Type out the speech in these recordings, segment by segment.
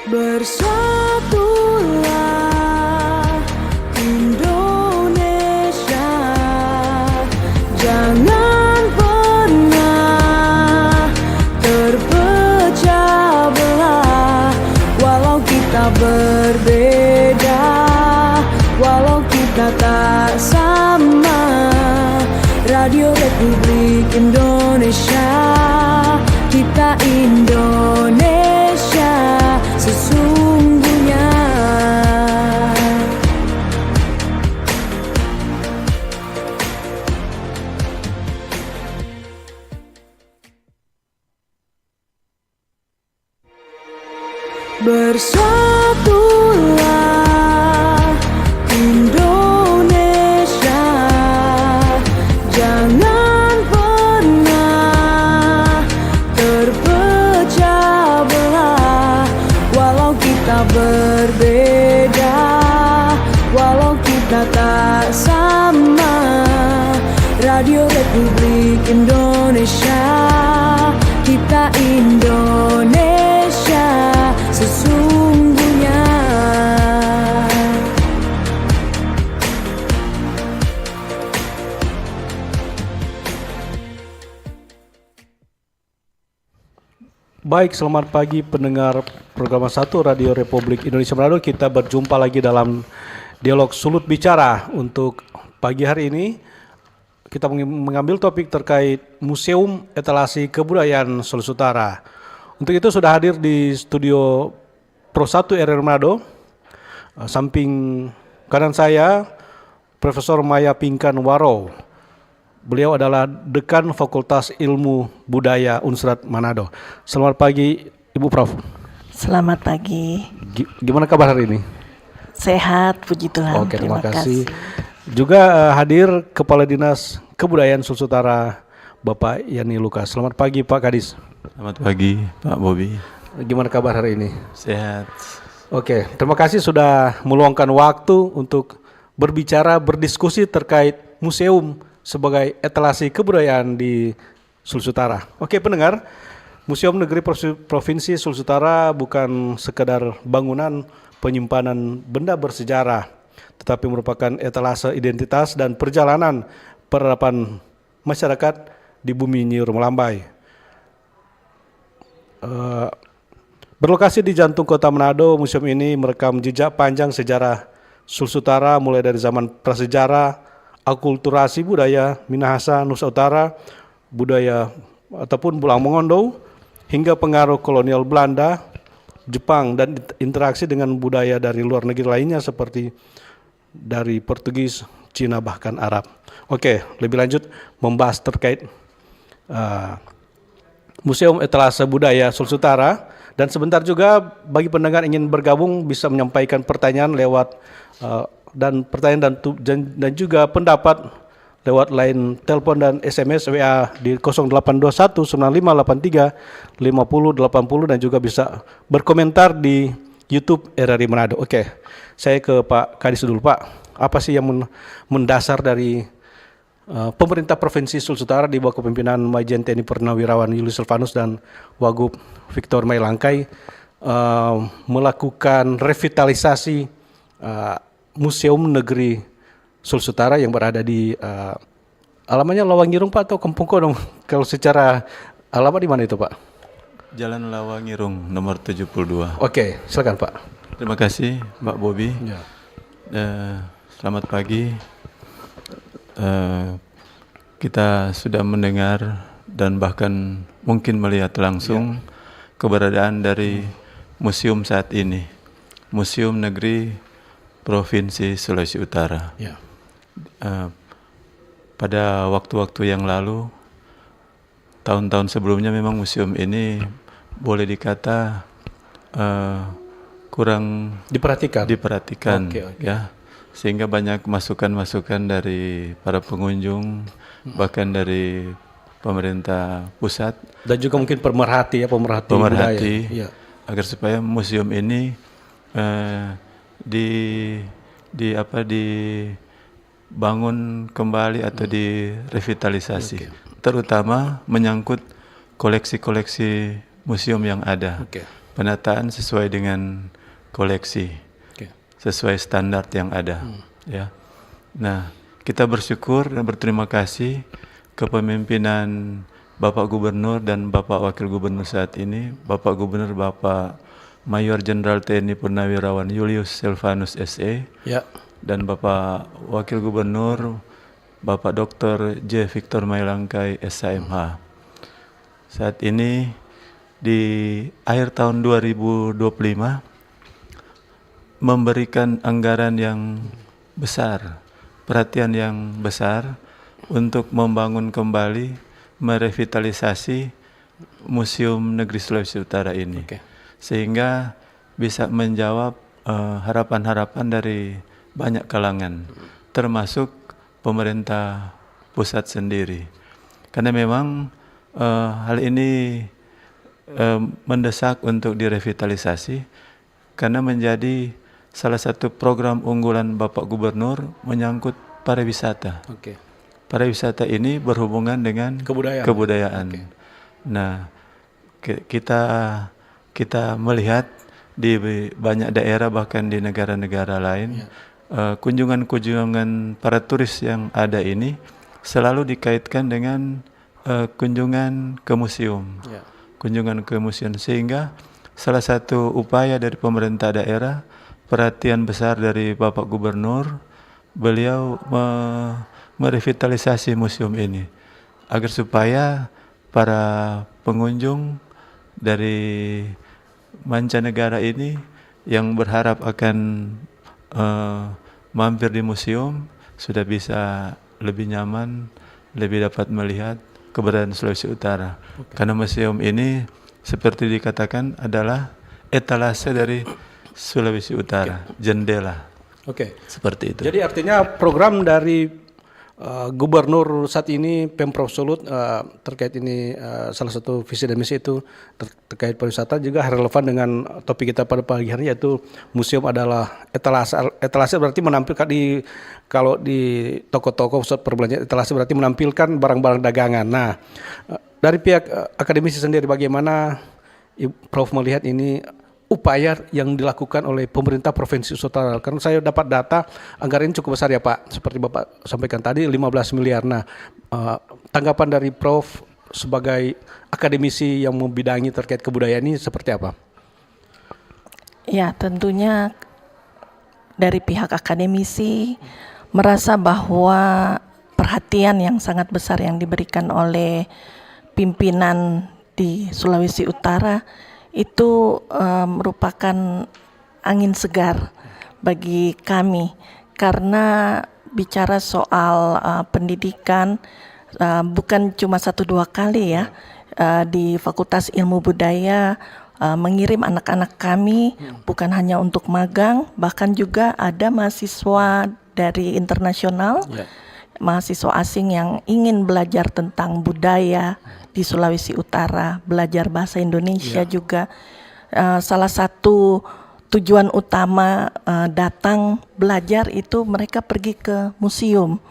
Bersatulah Indonesia, jangan pernah terpecah belah. Walau kita berbeda, walau kita tak sama, Radio Republik Indonesia, kita Indonesia sesungguhnya. Bersatulah Indonesia, jangan pernah terpecah belah. Walau kita berbeda, walau kita tak sama, Radio Republik Indonesia, kita Indonesia sesungguhnya. Baik, selamat pagi pendengar program 1 Radio Republik Indonesia Manado. Kita berjumpa lagi dalam dialog Sulut Bicara. Untuk pagi hari ini kita mengambil topik terkait Museum Etalase Kebudayaan Sulawesi Utara. Untuk itu sudah hadir di studio Pro 1 RRI Manado. Samping kanan saya Profesor Maya Pinkan Waro. Beliau adalah Dekan Fakultas Ilmu Budaya Unsrat Manado. Selamat pagi Ibu Prof. Selamat pagi. Gimana kabar hari ini? Sehat, puji Tuhan. Oke, terima kasih. Juga hadir Kepala Dinas Kebudayaan Sulawesi Utara Bapak Yani Lukas. Selamat pagi Pak Kadis. Selamat pagi Pak Bobi. Gimana kabar hari ini? Sehat. Oke, terima kasih sudah meluangkan waktu untuk berbicara, berdiskusi terkait museum sebagai etalase kebudayaan di Sulawesi Utara. Oke pendengar, Museum Negeri Provinsi Sulawesi Utara bukan sekedar bangunan penyimpanan benda bersejarah, tetapi merupakan etalase identitas dan perjalanan peradaban masyarakat di bumi Nyi Melambai. Berlokasi di jantung kota Manado, museum ini merekam jejak panjang sejarah Sulawesi Utara mulai dari zaman prasejarah, akulturasi budaya Minahasa, Nusa Utara, budaya ataupun Pulau Mongondo, hingga pengaruh kolonial Belanda, Jepang, dan interaksi dengan budaya dari luar negeri lainnya seperti dari Portugis, Cina, bahkan Arab. Oke, lebih lanjut membahas terkait Museum Etalase Budaya Sulawesi Utara. Dan sebentar juga bagi pendengar ingin bergabung bisa menyampaikan pertanyaan lewat dan juga pendapat lewat line telepon dan SMS WA di 0821 9583 5080 dan juga bisa berkomentar di YouTube RRI Manado. Oke, saya ke Pak Kadis dulu Pak. Apa sih yang mendasar dari pemerintah Provinsi Sulawesi Utara di bawah kepemimpinan Majen TNI Purnawirawan Julius Silvanus dan Wagub Victor Mailangkai melakukan revitalisasi Museum Negeri Sulawesi Utara yang berada di alamatnya Lawangirung Pak atau Kampung Kodong? Kalau secara alamat di mana itu Pak? Jalan Lawangirung nomor 72. Oke, silakan Pak. Terima kasih Pak Bobi. Ya. Selamat pagi. Kita sudah mendengar dan bahkan mungkin melihat langsung keberadaan dari museum saat ini. Museum Negeri Provinsi Sulawesi Utara. Ya. Pada waktu-waktu yang lalu, tahun-tahun sebelumnya memang museum ini boleh dikata kurang diperhatikan, Oke. ya, sehingga banyak masukan-masukan dari para pengunjung, bahkan dari pemerintah pusat Dan juga mungkin pemerhati budaya. Ya. agar supaya museum ini dibangun kembali atau direvitalisasi, terutama menyangkut koleksi-koleksi museum yang ada. penataan sesuai dengan koleksi, Oke. sesuai standar yang ada. Ya. Nah, kita bersyukur dan berterima kasih kepemimpinan Bapak Gubernur dan Bapak Wakil Gubernur saat ini, Bapak Gubernur Bapak Mayor Jenderal TNI Purnawirawan Julius Silvanus SE, Ya. dan Bapak Wakil Gubernur Bapak Dr. J. Victor Mailangkai SHMH. Saat ini di akhir tahun 2025 memberikan anggaran yang besar, perhatian yang besar untuk membangun kembali, merevitalisasi Museum Negeri Sulawesi Utara ini. Oke. Sehingga bisa menjawab harapan-harapan dari banyak kalangan, termasuk pemerintah pusat sendiri. Karena memang hal ini mendesak untuk direvitalisasi, karena menjadi salah satu program unggulan Bapak Gubernur menyangkut pariwisata. Oke. Pariwisata ini berhubungan dengan kebudayaan. Oke. Nah, kita melihat di banyak daerah, bahkan di negara-negara lain, kunjungan-kunjungan para turis yang ada ini selalu dikaitkan dengan kunjungan ke museum. Ya. Kunjungan ke museum, sehingga salah satu upaya dari pemerintah daerah, perhatian besar dari Bapak Gubernur, beliau merevitalisasi museum ini agar supaya para pengunjung dari mancanegara ini yang berharap akan mampir di museum sudah bisa lebih nyaman, lebih dapat melihat keberadaan Sulawesi Utara. Karena museum ini seperti dikatakan adalah etalase dari Sulawesi Utara, jendela. Oke. Seperti itu. Jadi artinya program dari Gubernur saat ini, Pemprov Sulut, terkait ini salah satu visi dan misi itu terkait pariwisata juga relevan dengan topik kita pada pagi hari, yaitu museum adalah etalase. Etalase berarti menampilkan kalau di toko-toko pusat perbelanjaan, etalase berarti menampilkan barang-barang dagangan. Nah, dari pihak akademisi sendiri bagaimana Prof melihat ini upaya yang dilakukan oleh pemerintah Provinsi Sulawesi Utara? Karena saya dapat data anggaran ini cukup besar ya Pak, seperti Bapak sampaikan tadi 15 miliar. Nah, tanggapan dari Prof sebagai akademisi yang membidangi terkait kebudayaan ini seperti apa? Ya, tentunya dari pihak akademisi merasa bahwa perhatian yang sangat besar yang diberikan oleh pimpinan di Sulawesi Utara itu merupakan angin segar bagi kami, karena bicara soal pendidikan bukan cuma 1-2 kali ya, di Fakultas Ilmu Budaya mengirim anak-anak kami bukan hanya untuk magang, bahkan juga ada mahasiswa dari internasional, mahasiswa asing yang ingin belajar tentang budaya di Sulawesi Utara, belajar bahasa Indonesia juga. Salah satu tujuan utama datang belajar itu mereka pergi ke museum.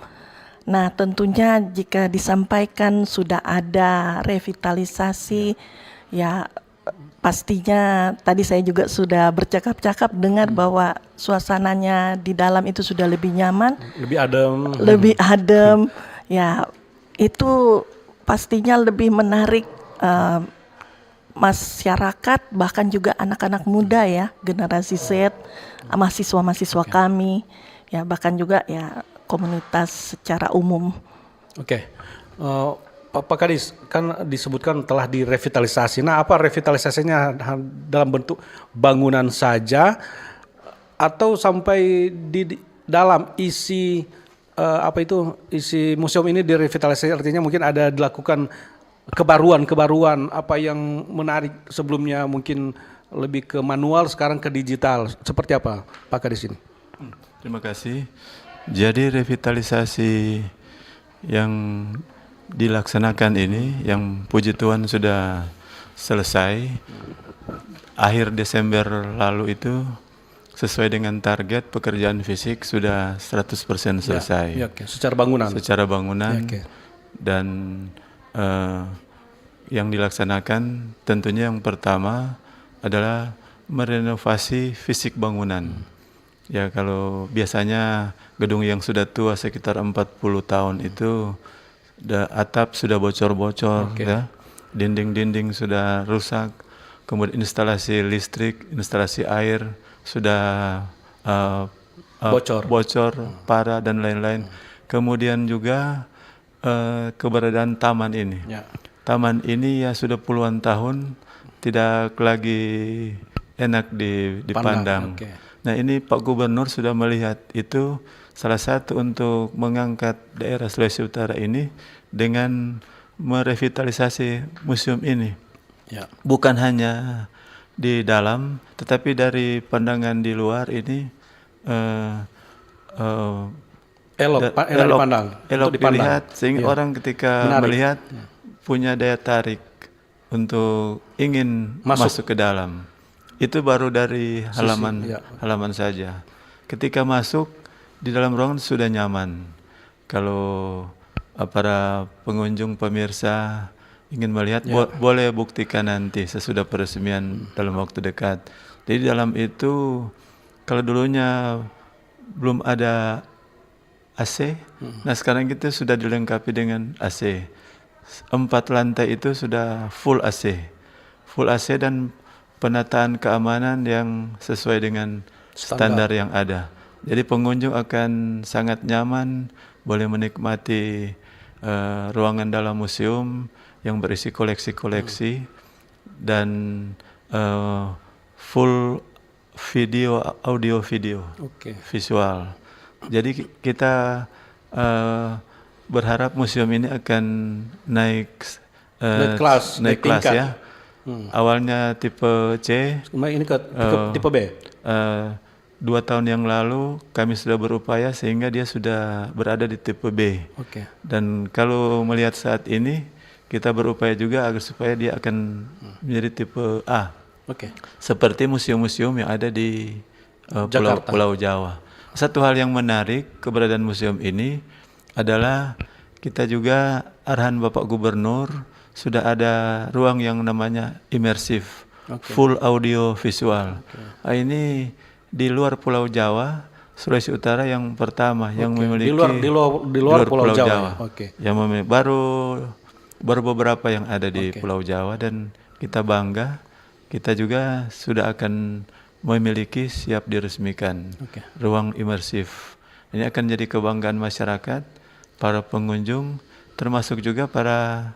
Nah, tentunya jika disampaikan sudah ada revitalisasi, ya pastinya tadi saya juga sudah bercakap-cakap dengar bahwa suasananya di dalam itu sudah lebih nyaman, lebih adem, ya itu pastinya lebih menarik masyarakat, bahkan juga anak-anak muda ya, generasi Z, mahasiswa-mahasiswa kami, ya bahkan juga ya komunitas secara umum. Oke. Pak Kadis, kan disebutkan telah direvitalisasi. Nah, apa revitalisasinya dalam bentuk bangunan saja atau sampai di dalam isi isi museum ini direvitalisasi, artinya mungkin ada dilakukan kebaruan apa yang menarik sebelumnya mungkin lebih ke manual, sekarang ke digital. Seperti apa Pak Kadis ini? Terima kasih. Jadi revitalisasi yang dilaksanakan ini, yang puji Tuhan sudah selesai akhir Desember lalu itu, sesuai dengan target pekerjaan fisik sudah 100% selesai. Secara bangunan. Dan yang dilaksanakan tentunya yang pertama adalah merenovasi fisik bangunan. Ya, kalau biasanya gedung yang sudah tua sekitar 40 tahun itu atap sudah bocor-bocor, ya, dinding-dinding sudah rusak, kemudian instalasi listrik, instalasi air sudah bocor, parah dan lain-lain. Kemudian juga keberadaan taman ini. Taman ini ya sudah puluhan tahun tidak lagi enak dipandang. Nah, ini Pak Gubernur sudah melihat itu, salah satu untuk mengangkat daerah Sulawesi Utara ini dengan merevitalisasi museum ini. Bukan hanya di dalam, tetapi dari pandangan di luar ini elok dilihat, sehingga orang ketika melihat punya daya tarik untuk ingin masuk ke dalam. Itu baru dari halaman saja. Ketika masuk di dalam ruangan sudah nyaman. Kalau para pengunjung pemirsa ingin melihat, boleh buktikan nanti sesudah peresmian dalam waktu dekat. Jadi dalam itu kalau dulunya belum ada AC, nah sekarang kita sudah dilengkapi dengan AC. 4 lantai itu sudah full AC dan penataan keamanan yang sesuai dengan standar yang ada. Jadi pengunjung akan sangat nyaman, boleh menikmati ruangan dalam museum yang berisi koleksi-koleksi dan full video, audio-video, visual. Jadi kita berharap museum ini akan naik kelas ya. Awalnya tipe C, ini ke tipe B. 2 tahun yang lalu kami sudah berupaya sehingga dia sudah berada di tipe B. Dan kalau melihat saat ini kita berupaya juga agar supaya dia akan menjadi tipe A. Seperti museum-museum yang ada di Pulau Jawa. Satu hal yang menarik keberadaan museum ini adalah kita juga arahan Bapak Gubernur sudah ada ruang yang namanya imersif, full audio visual. Ini di luar Pulau Jawa, Sulawesi Utara yang pertama yang memiliki di luar Pulau Jawa. Yang baru beberapa yang ada di Pulau Jawa, dan kita bangga. Kita juga sudah akan memiliki siap diresmikan ruang imersif. Ini akan jadi kebanggaan masyarakat, para pengunjung, termasuk juga para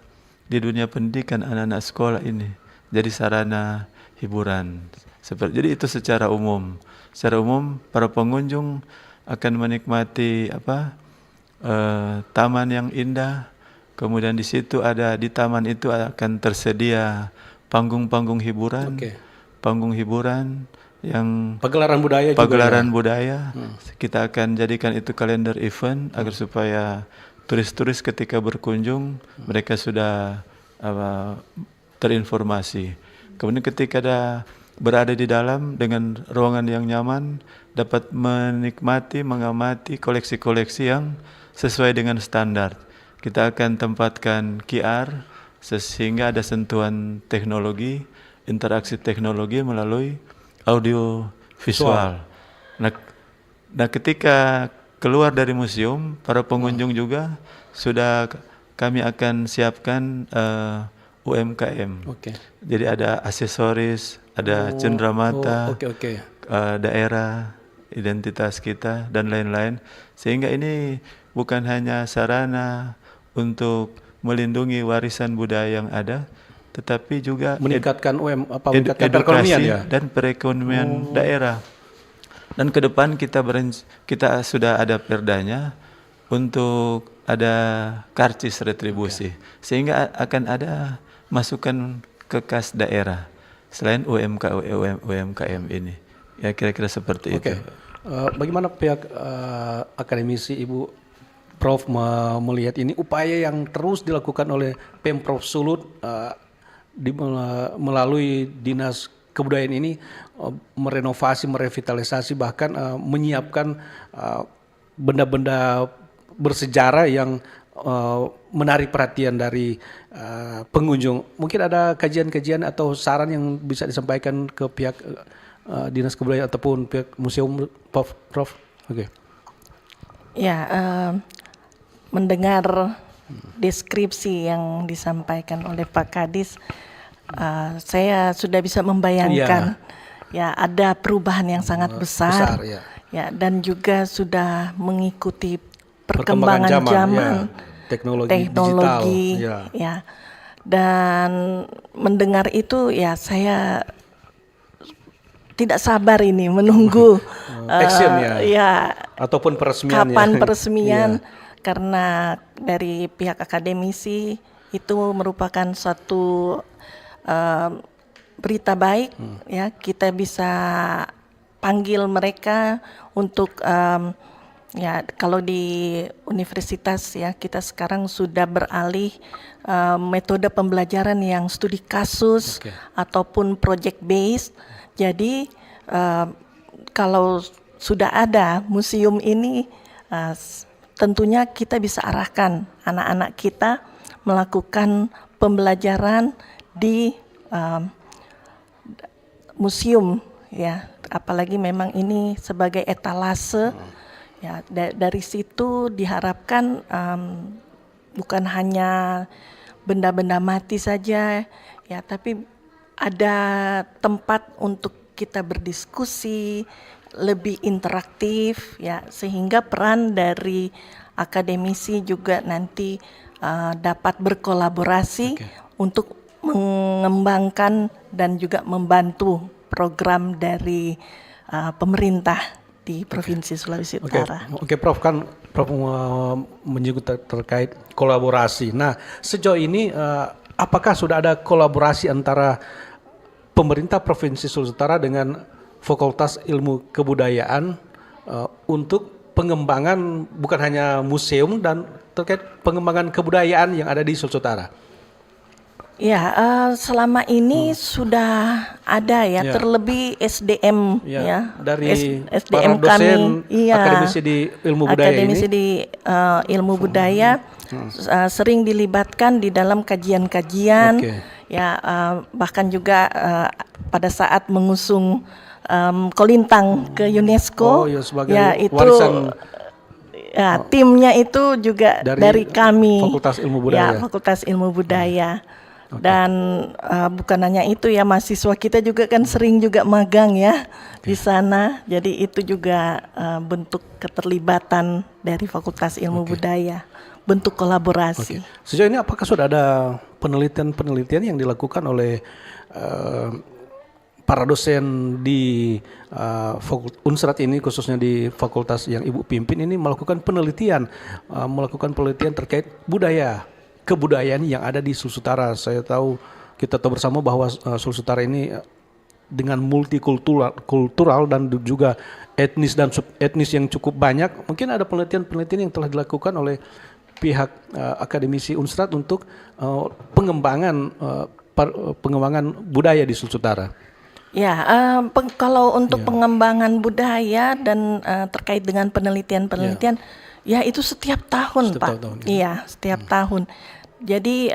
di dunia pendidikan anak-anak sekolah ini. Jadi sarana hiburan. Jadi itu secara umum. Secara umum para pengunjung akan menikmati taman yang indah. Kemudian di situ di taman itu akan tersedia panggung-panggung hiburan. Panggung hiburan yang pagelaran budaya. Kita akan jadikan itu kalender event agar supaya turis-turis ketika berkunjung mereka sudah terinformasi. Kemudian ketika berada di dalam dengan ruangan yang nyaman, dapat menikmati, mengamati koleksi-koleksi yang sesuai dengan standar. Kita akan tempatkan QR sehingga ada sentuhan teknologi, interaksi teknologi melalui audio visual. Nah, ketika keluar dari museum, para pengunjung juga sudah kami akan siapkan UMKM. Jadi ada aksesoris, ada cenderamata, daerah, identitas kita, dan lain-lain. Sehingga ini bukan hanya sarana untuk melindungi warisan budaya yang ada, tetapi juga meningkatkan edukasi perekonomian dan perekonomian daerah. Dan ke depan kita sudah ada perdanya untuk ada karcis retribusi, sehingga akan ada masukan ke kas daerah selain UMKM ini. Ya, kira-kira seperti itu. Bagaimana pihak akademisi Ibu Prof melihat ini upaya yang terus dilakukan oleh Pemprov Sulut melalui Dinas Kebudayaan ini merenovasi, merevitalisasi, bahkan menyiapkan benda-benda bersejarah yang menarik perhatian dari pengunjung. Mungkin ada kajian-kajian atau saran yang bisa disampaikan ke pihak Dinas Kebudayaan ataupun pihak museum, Prof. Oke. Ya, mendengar deskripsi yang disampaikan oleh Pak Kadis, saya sudah bisa membayangkan ya ada perubahan yang sangat besar, ya, dan juga sudah mengikuti perkembangan zaman, teknologi digital, ya. Dan mendengar itu ya saya tidak sabar ini menunggu action ya ataupun peresmian kapan peresmian. Karena dari pihak akademisi itu merupakan suatu berita baik, ya, kita bisa panggil mereka untuk ya, kalau di universitas ya kita sekarang sudah beralih metode pembelajaran yang studi kasus ataupun project based. Jadi kalau sudah ada museum ini, tentunya kita bisa arahkan anak-anak kita melakukan pembelajaran di museum, ya. Apalagi memang ini sebagai etalase, ya. Dari situ diharapkan bukan hanya benda-benda mati saja, ya, tapi ada tempat untuk kita berdiskusi, lebih interaktif, ya, sehingga peran dari akademisi juga nanti dapat berkolaborasi untuk mengembangkan dan juga membantu program dari pemerintah di Provinsi Sulawesi Utara. Oke, Prof, kan Prof menyebut terkait kolaborasi. Nah, sejauh ini apakah sudah ada kolaborasi antara pemerintah Provinsi Sulawesi Utara dengan Fakultas Ilmu Kebudayaan untuk pengembangan bukan hanya museum dan terkait pengembangan kebudayaan yang ada di Sulawesi Utara? Ya, selama ini sudah ada ya, terlebih SDM ya, dari SDM para dosen, kami, akademisi di ilmu budaya akademisi ini. di ilmu budaya sering dilibatkan di dalam kajian-kajian, ya, bahkan juga pada saat mengusung Kolintang ke UNESCO, sebagai ya, itu warisan, ya, timnya itu juga dari kami, Fakultas Ilmu Budaya. Ya, Fakultas Ilmu Budaya. Dan bukan hanya itu ya, mahasiswa kita juga kan sering juga magang ya di sana. Jadi itu juga bentuk keterlibatan dari Fakultas Ilmu Budaya, bentuk kolaborasi. Sejauh ini apakah sudah ada penelitian yang dilakukan oleh para dosen di Unsrat ini, khususnya di fakultas yang Ibu pimpin ini, melakukan penelitian terkait kebudayaan yang ada di Sulawesi Utara? Kita tahu bersama bahwa Sulawesi Utara ini dengan multikultural dan juga etnis dan subetnis yang cukup banyak. Mungkin ada penelitian yang telah dilakukan oleh pihak akademisi Unsrat untuk pengembangan budaya di Sulawesi Utara. Ya, kalau untuk pengembangan budaya dan terkait dengan penelitian, ya itu setiap tahun, Pak. Iya, setiap tahun. Jadi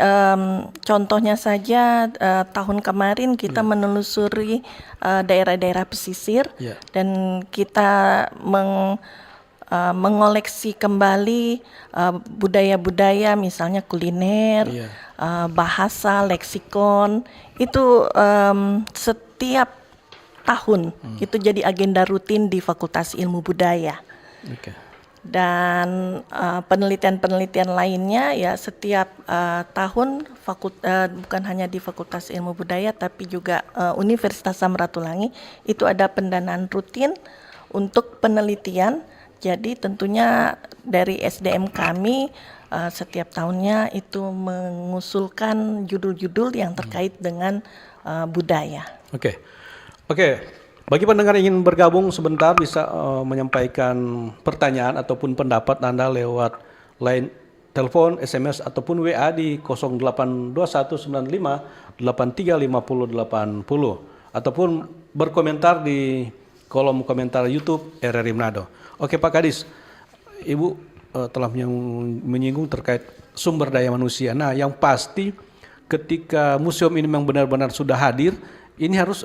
contohnya saja tahun kemarin kita menelusuri daerah-daerah pesisir dan kita mengoleksi kembali budaya-budaya, misalnya kuliner, bahasa, leksikon. Itu setiap tahun itu jadi agenda rutin di Fakultas Ilmu Budaya. Dan penelitian-penelitian lainnya ya setiap tahun bukan hanya di Fakultas Ilmu Budaya tapi juga Universitas Samratulangi itu ada pendanaan rutin untuk penelitian. Jadi tentunya dari SDM kami setiap tahunnya itu mengusulkan judul-judul yang terkait dengan budaya. Oke. Bagi pendengar yang ingin bergabung sebentar bisa menyampaikan pertanyaan ataupun pendapat Anda lewat line telepon, SMS ataupun WA di 082195835080 ataupun berkomentar di kolom komentar YouTube RRI Manado. Oke, Pak Kadis, Ibu telah menyinggung terkait sumber daya manusia. Nah, yang pasti ketika museum ini memang benar-benar sudah hadir, ini harus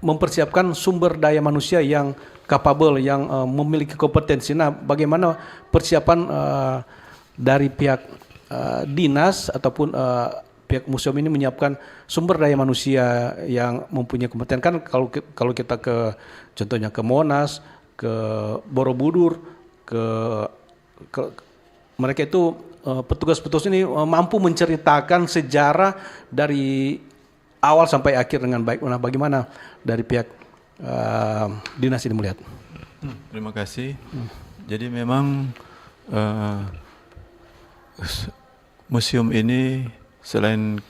mempersiapkan sumber daya manusia yang capable, yang memiliki kompetensi. Nah, bagaimana persiapan dari pihak dinas ataupun pihak museum ini menyiapkan sumber daya manusia yang mempunyai kompetensi? Kan kalau kita contohnya ke Monas, ke Borobudur, ke mereka itu petugas-petugas ini mampu menceritakan sejarah dari awal sampai akhir dengan baik. Nah, bagaimana dari pihak dinas ini melihat? Terima kasih. Jadi memang museum ini selain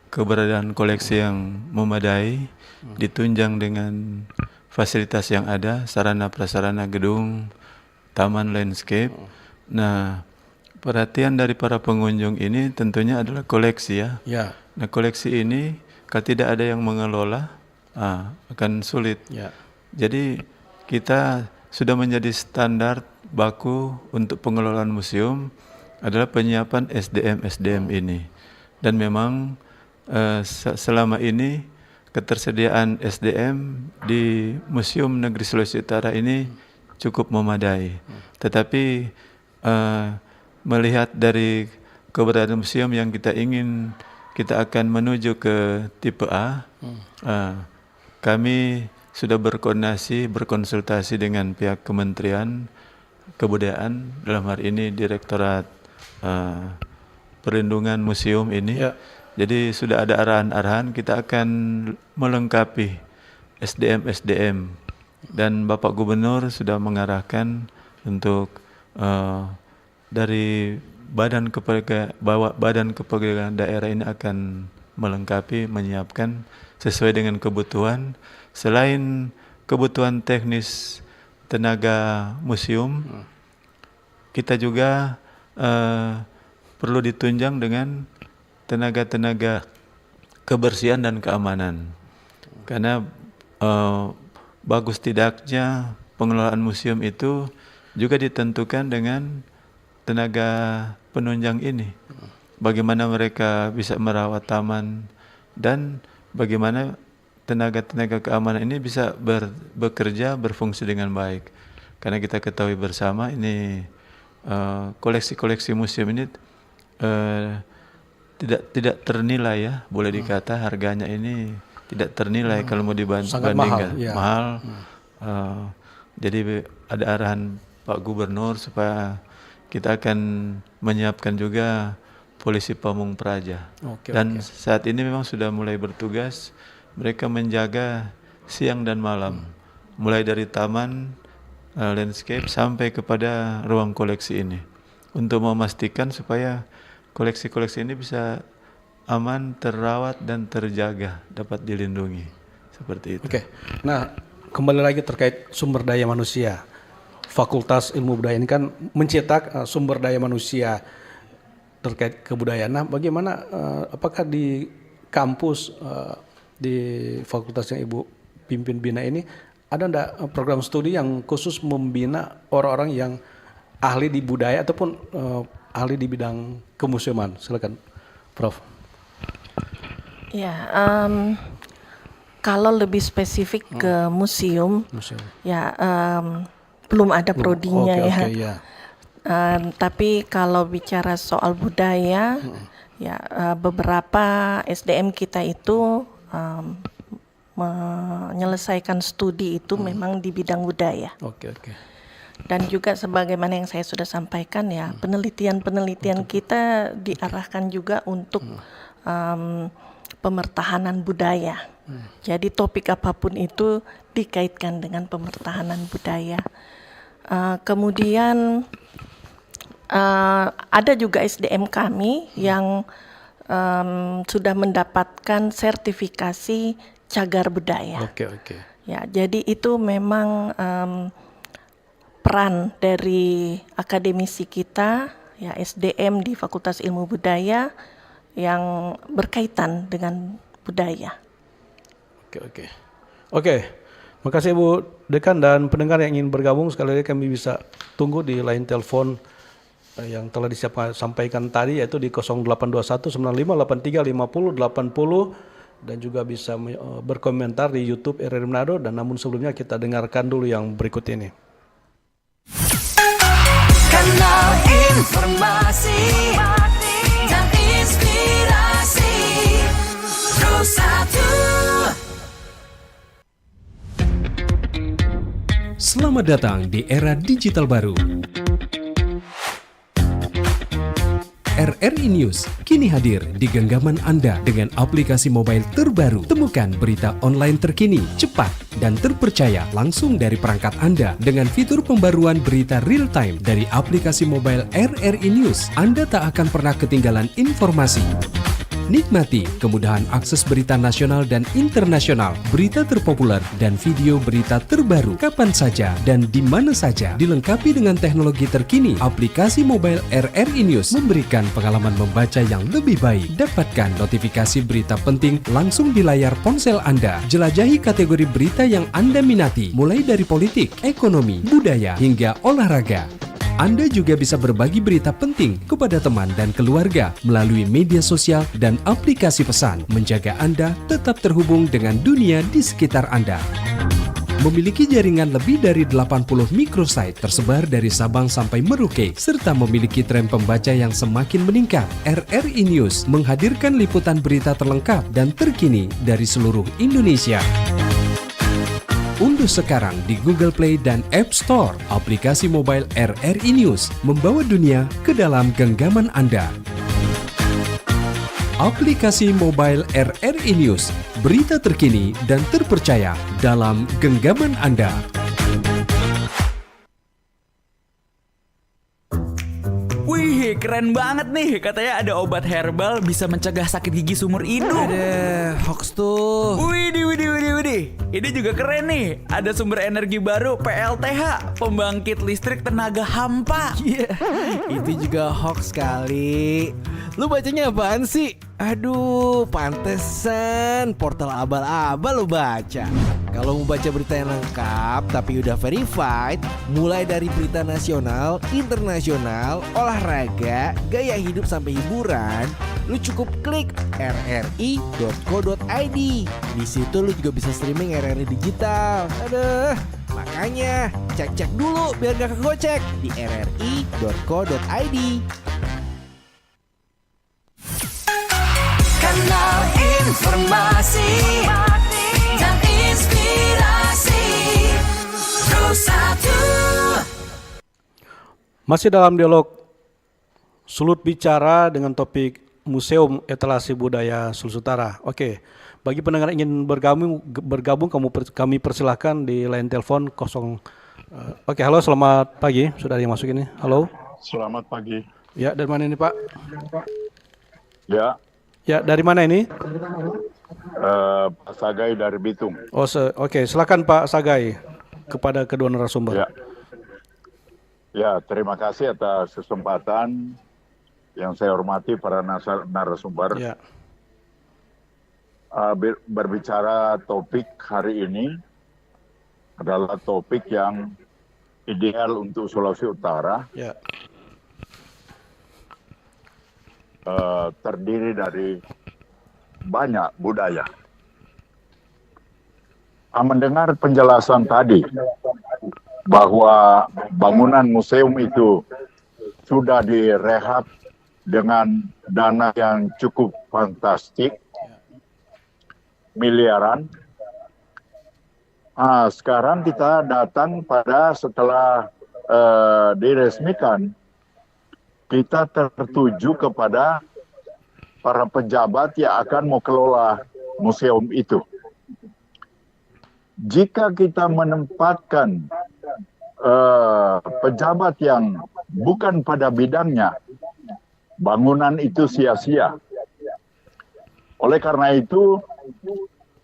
keberadaan koleksi yang memadai, ditunjang dengan fasilitas yang ada, sarana prasarana gedung, taman, landscape. Nah, perhatian dari para pengunjung ini tentunya adalah koleksi ya. Ya. Nah, koleksi ini kalau tidak ada yang mengelola, akan sulit. Ya. Jadi kita sudah menjadi standar baku untuk pengelolaan museum adalah penyiapan SDM ini. Dan memang selama ini ketersediaan SDM di Museum Negeri Sulawesi Utara ini cukup memadai. Tetapi melihat dari keberadaan museum yang kita ingin, kita akan menuju ke tipe A. Kami sudah berkonsultasi dengan pihak Kementerian Kebudayaan, dalam hal ini Direktorat Perlindungan Museum ini. Ya. Jadi sudah ada arahan-arahan, kita akan melengkapi SDM dan Bapak Gubernur sudah mengarahkan untuk dari Badan Kepegawaian Daerah ini akan melengkapi, menyiapkan sesuai dengan kebutuhan. Selain kebutuhan teknis tenaga museum, kita juga perlu ditunjang dengan tenaga-tenaga kebersihan dan keamanan. Karena bagus tidaknya pengelolaan museum itu juga ditentukan dengan tenaga penunjang ini. Bagaimana mereka bisa merawat taman dan bagaimana tenaga-tenaga keamanan ini bisa bekerja, berfungsi dengan baik. Karena kita ketahui bersama ini koleksi-koleksi museum ini tidak ternilai ya, boleh dikata harganya ini tidak ternilai kalau mau dibandingkan. Mahal. Jadi ada arahan Pak Gubernur supaya kita akan menyiapkan juga polisi pamung praja. Dan saat ini memang sudah mulai bertugas, mereka menjaga siang dan malam, mulai dari taman, landscape sampai kepada ruang koleksi ini, untuk memastikan supaya koleksi-koleksi ini bisa aman, terawat dan terjaga, dapat dilindungi. Seperti itu. Nah, kembali lagi terkait sumber daya manusia. Fakultas Ilmu Budaya ini kan mencetak sumber daya manusia terkait kebudayaan. Nah, bagaimana apakah di kampus di fakultas yang Ibu pimpin bina ini ada enggak program studi yang khusus membina orang-orang yang ahli di budaya ataupun ahli di bidang kemuseuman? Silakan, Prof. Ya, kalau lebih spesifik ke museum, ya belum ada prodinya ya. Tapi kalau bicara soal budaya, ya beberapa SDM kita itu menyelesaikan studi itu memang di bidang budaya. Dan juga sebagaimana yang saya sudah sampaikan ya, penelitian-penelitian kita diarahkan juga untuk pemertahanan budaya. Jadi topik apapun itu dikaitkan dengan pemertahanan budaya. Kemudian ada juga SDM kami yang sudah mendapatkan sertifikasi cagar budaya. Ya, jadi itu memang peran dari akademisi kita, ya SDM di Fakultas Ilmu Budaya yang berkaitan dengan budaya. Oke. Makasih Ibu Dekan dan pendengar yang ingin bergabung, sekali lagi kami bisa tunggu di line telepon yang telah disampaikan tadi, yaitu di 0821 95 83 50 80, dan juga bisa berkomentar di YouTube RRI Manado. Dan namun sebelumnya kita dengarkan dulu yang berikut ini. Kanal informasi dan inspirasi Pro1. Selamat datang di era digital baru. RRI News kini hadir di genggaman Anda dengan aplikasi mobile terbaru. Temukan berita online terkini, cepat, dan terpercaya langsung dari perangkat Anda dengan fitur pembaruan berita real time dari aplikasi mobile RRI News. Anda tak akan pernah ketinggalan informasi. Nikmati kemudahan akses berita nasional dan internasional, berita terpopuler, dan video berita terbaru kapan saja dan di mana saja. Dilengkapi dengan teknologi terkini, aplikasi mobile RRI News memberikan pengalaman membaca yang lebih baik. Dapatkan notifikasi berita penting langsung di layar ponsel Anda. Jelajahi kategori berita yang Anda minati, mulai dari politik, ekonomi, budaya, hingga olahraga. Anda juga bisa berbagi berita penting kepada teman dan keluarga melalui media sosial dan aplikasi pesan, menjaga Anda tetap terhubung dengan dunia di sekitar Anda. Memiliki jaringan lebih dari 80 microsite tersebar dari Sabang sampai Merauke, serta memiliki tren pembaca yang semakin meningkat. RRI News menghadirkan liputan berita terlengkap dan terkini dari seluruh Indonesia. Unduh sekarang di Google Play dan App Store aplikasi mobile RRI News, membawa dunia ke dalam genggaman Anda. Aplikasi mobile RRI News, berita terkini dan terpercaya dalam genggaman Anda. Wih, keren banget nih. Katanya ada obat herbal bisa mencegah sakit gigi seumur hidup. Ada hoax tuh. Widih. Ini juga keren nih. Ada sumber energi baru PLTH, pembangkit listrik tenaga hampa. Iya, itu juga hoax kali. Lu bacanya apaan sih? Aduh, pantesan portal abal-abal lu baca. Kalau mau baca berita yang lengkap tapi udah verified, mulai dari berita nasional, internasional, olahraga, gaya hidup sampai hiburan, lu cukup klik rri.co.id. Di situ lu juga bisa streaming RRI digital. Aduh, makanya cek-cek dulu biar gak kegocek di rri.co.id. Kanal informasi dan inspirasi Pro1. Masih dalam dialog sulut bicara dengan topik Museum Etalase Budaya Sulawesi Utara. Oke, bagi pendengar yang ingin bergabung kami persilahkan di line telepon 0. Oke, halo, selamat pagi. Sudah ada yang masuk ini. Halo. Selamat pagi. Ya, dari mana ini Pak? Ya, Ya, dari mana ini? Pak Sagai dari Bitung. Oh, oke, silakan Pak Sagai kepada kedua narasumber. Ya. Ya, terima kasih atas kesempatan yang saya hormati para narasumber. Ya. Berbicara topik hari ini adalah topik yang ideal untuk Sulawesi Utara. Ya. Terdiri dari banyak budaya. Mendengar penjelasan tadi bahwa bangunan museum itu sudah direhab dengan dana yang cukup fantastik, miliaran. Sekarang kita datang pada setelah diresmikan, kita tertuju kepada para pejabat yang akan mau kelola museum itu. Jika kita menempatkan pejabat yang bukan pada bidangnya, bangunan itu sia-sia. Oleh karena itu,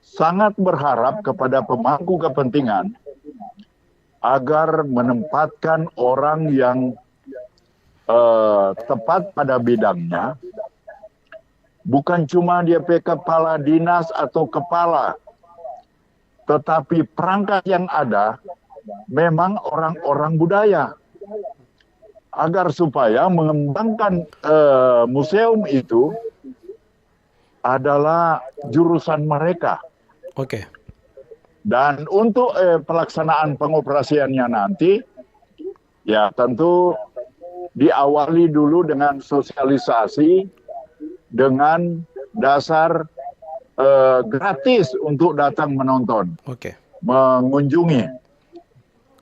sangat berharap kepada pemangku kepentingan agar menempatkan orang yang tepat pada bidangnya, bukan cuma dia kepala dinas atau kepala, tetapi perangkat yang ada memang orang-orang budaya. agar supaya mengembangkan museum itu adalah jurusan mereka. Oke. Dan untuk pelaksanaan pengoperasiannya nanti, ya tentu diawali dulu dengan sosialisasi dengan dasar gratis untuk datang menonton, Oke. mengunjungi.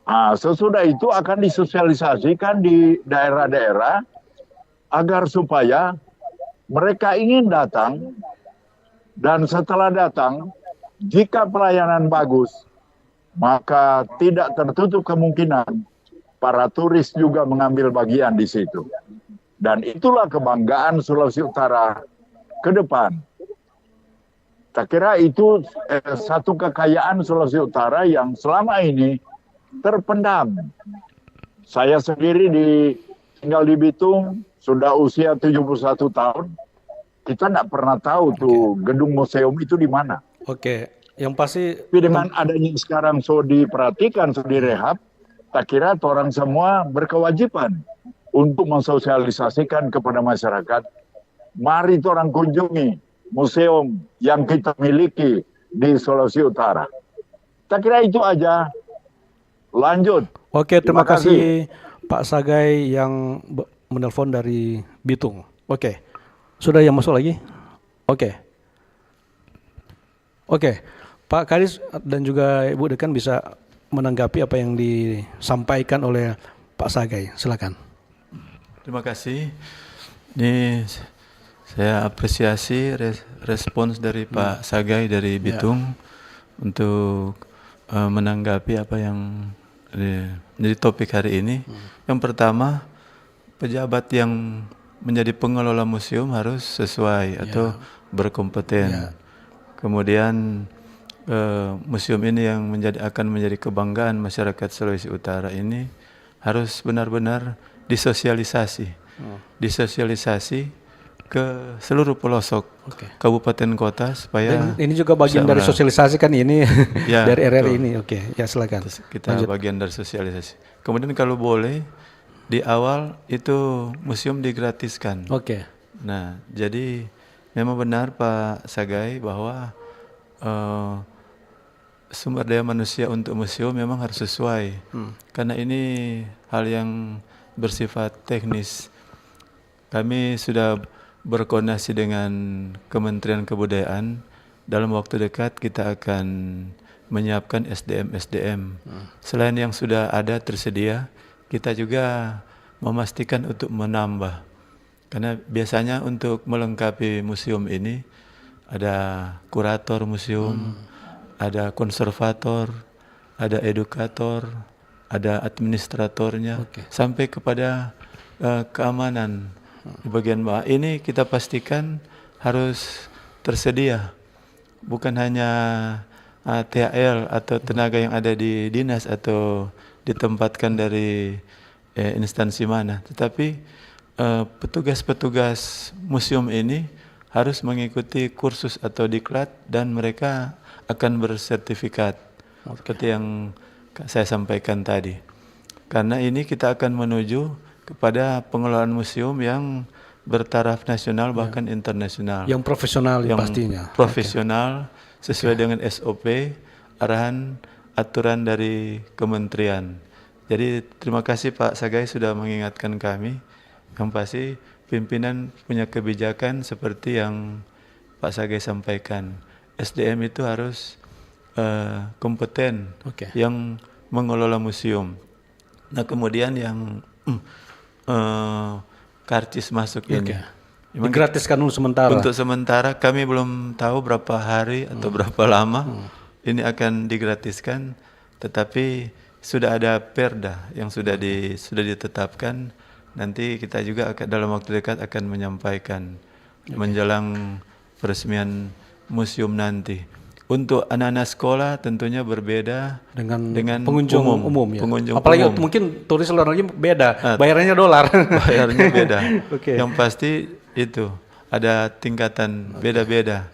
Nah, sesudah itu akan disosialisasikan di daerah-daerah agar supaya mereka ingin datang, dan setelah datang, jika pelayanan bagus, maka tidak tertutup kemungkinan para turis juga mengambil bagian di situ. Dan itulah kebanggaan Sulawesi Utara ke depan. Tak kira itu satu kekayaan Sulawesi Utara yang selama ini terpendam. Saya sendiri tinggal di Bitung, sudah usia 71 tahun. Kita tidak pernah tahu tuh gedung museum itu di mana. Oke. Yang pasti Tapi dengan adanya sekarang diperhatikan, direhab, tak kira orang semua berkewajiban untuk mensosialisasikan kepada masyarakat. Mari orang kunjungi museum yang kita miliki di Sulawesi Utara. Tak kira itu aja. Lanjut. Oke, terima kasih Pak Sagai yang menelpon dari Bitung. Oke. Sudah yang masuk lagi? Oke. Oke. Pak Kadis dan juga Ibu Dekan bisa menanggapi apa yang disampaikan oleh Pak Sagai. Silakan. Terima kasih. Ini saya apresiasi respons dari Pak Sagai dari Bitung untuk menanggapi apa yang menjadi topik hari ini. Yang pertama, pejabat yang menjadi pengelola museum harus sesuai atau berkompeten. Kemudian museum ini yang akan menjadi kebanggaan masyarakat Sulawesi Utara ini harus benar-benar disosialisasi, disosialisasi ke seluruh pelosok kabupaten kota supaya Dan ini juga bagian dari sosialisasi kan ini Ya, dari RRI betul. ini. Oke, ya silakan. kita bagian dari sosialisasi. Kemudian kalau boleh di awal itu museum digratiskan. Oke. Nah, jadi memang benar Pak Sagai bahwa sumber daya manusia untuk museum memang harus sesuai. Karena ini hal yang bersifat teknis. Kami sudah berkoordinasi dengan Kementerian Kebudayaan. Dalam waktu dekat kita akan menyiapkan SDM-SDM. Selain yang sudah ada tersedia, kita juga memastikan untuk menambah. Karena biasanya untuk melengkapi museum ini ada kurator museum, ada konservator, ada edukator, ada administratornya, sampai kepada keamanan di bagian bawah. Ini kita pastikan harus tersedia, bukan hanya THL atau tenaga yang ada di dinas atau ditempatkan dari instansi mana, tetapi petugas-petugas museum ini harus mengikuti kursus atau diklat dan mereka akan bersertifikat seperti yang saya sampaikan tadi. Karena ini kita akan menuju kepada pengelolaan museum yang bertaraf nasional bahkan internasional. Yang profesional Yang pastinya. profesional sesuai dengan SOP, arahan, aturan dari kementerian. Jadi terima kasih Pak Sagai sudah mengingatkan kami. Yang pasti pimpinan punya kebijakan seperti yang Pak Sagai sampaikan. SDM itu harus kompeten yang mengelola museum. Nah kemudian yang karcis masuk ini. Memang Digratiskan dulu sementara. untuk sementara kami belum tahu berapa hari atau berapa lama ini akan digratiskan, tetapi sudah ada perda yang sudah ditetapkan. Nanti kita juga akan dalam waktu dekat akan menyampaikan menjelang peresmian museum nanti. Untuk anak-anak sekolah tentunya berbeda dengan pengunjung umum ya. Pengunjung Apalagi umum. mungkin turis luar negeri beda, bayarannya dolar. Bayarnya beda. Oke. Yang pasti itu ada tingkatan beda-beda.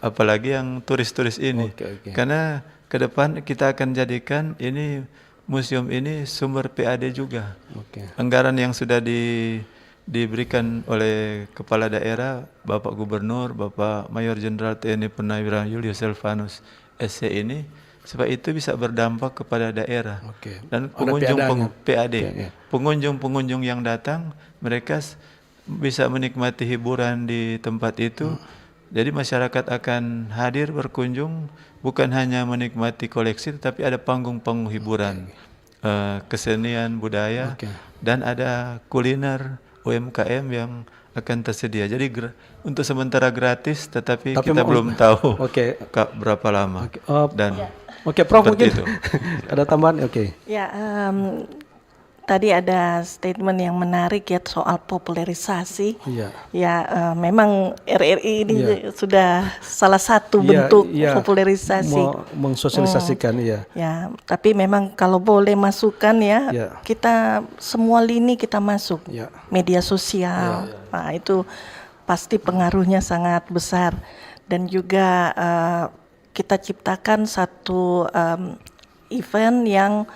Apalagi yang turis-turis ini. Karena ke depan kita akan jadikan ini museum ini sumber PAD juga. Oke. Anggaran yang sudah diberikan oleh Kepala Daerah, Bapak Gubernur, Bapak Mayor Jenderal TNI Purnawirawan Yulius Silvanus SC ini, supaya itu bisa berdampak kepada daerah. Oke. Dan Ada PAD, Ya. pengunjung-pengunjung yang datang, mereka bisa menikmati hiburan di tempat itu. Jadi masyarakat akan hadir berkunjung, bukan hanya menikmati koleksi, tetapi ada panggung-panggung hiburan, kesenian budaya, dan ada kuliner UMKM yang akan tersedia. Jadi untuk sementara gratis, tetapi kita belum tahu berapa lama. Dan Prof, mungkin itu. ada tambahan? Oke. Ya, tadi ada statement yang menarik ya soal popularisasi. Iya. Ya, memang RRI ini sudah salah satu Iya, bentuk iya. popularisasi. Mensosialisasikan, iya. Ya, tapi memang kalau boleh masukan ya, Ya. kita semua lini kita masuk. Ya. Media sosial, nah itu pasti pengaruhnya sangat besar. Dan juga kita ciptakan satu event yang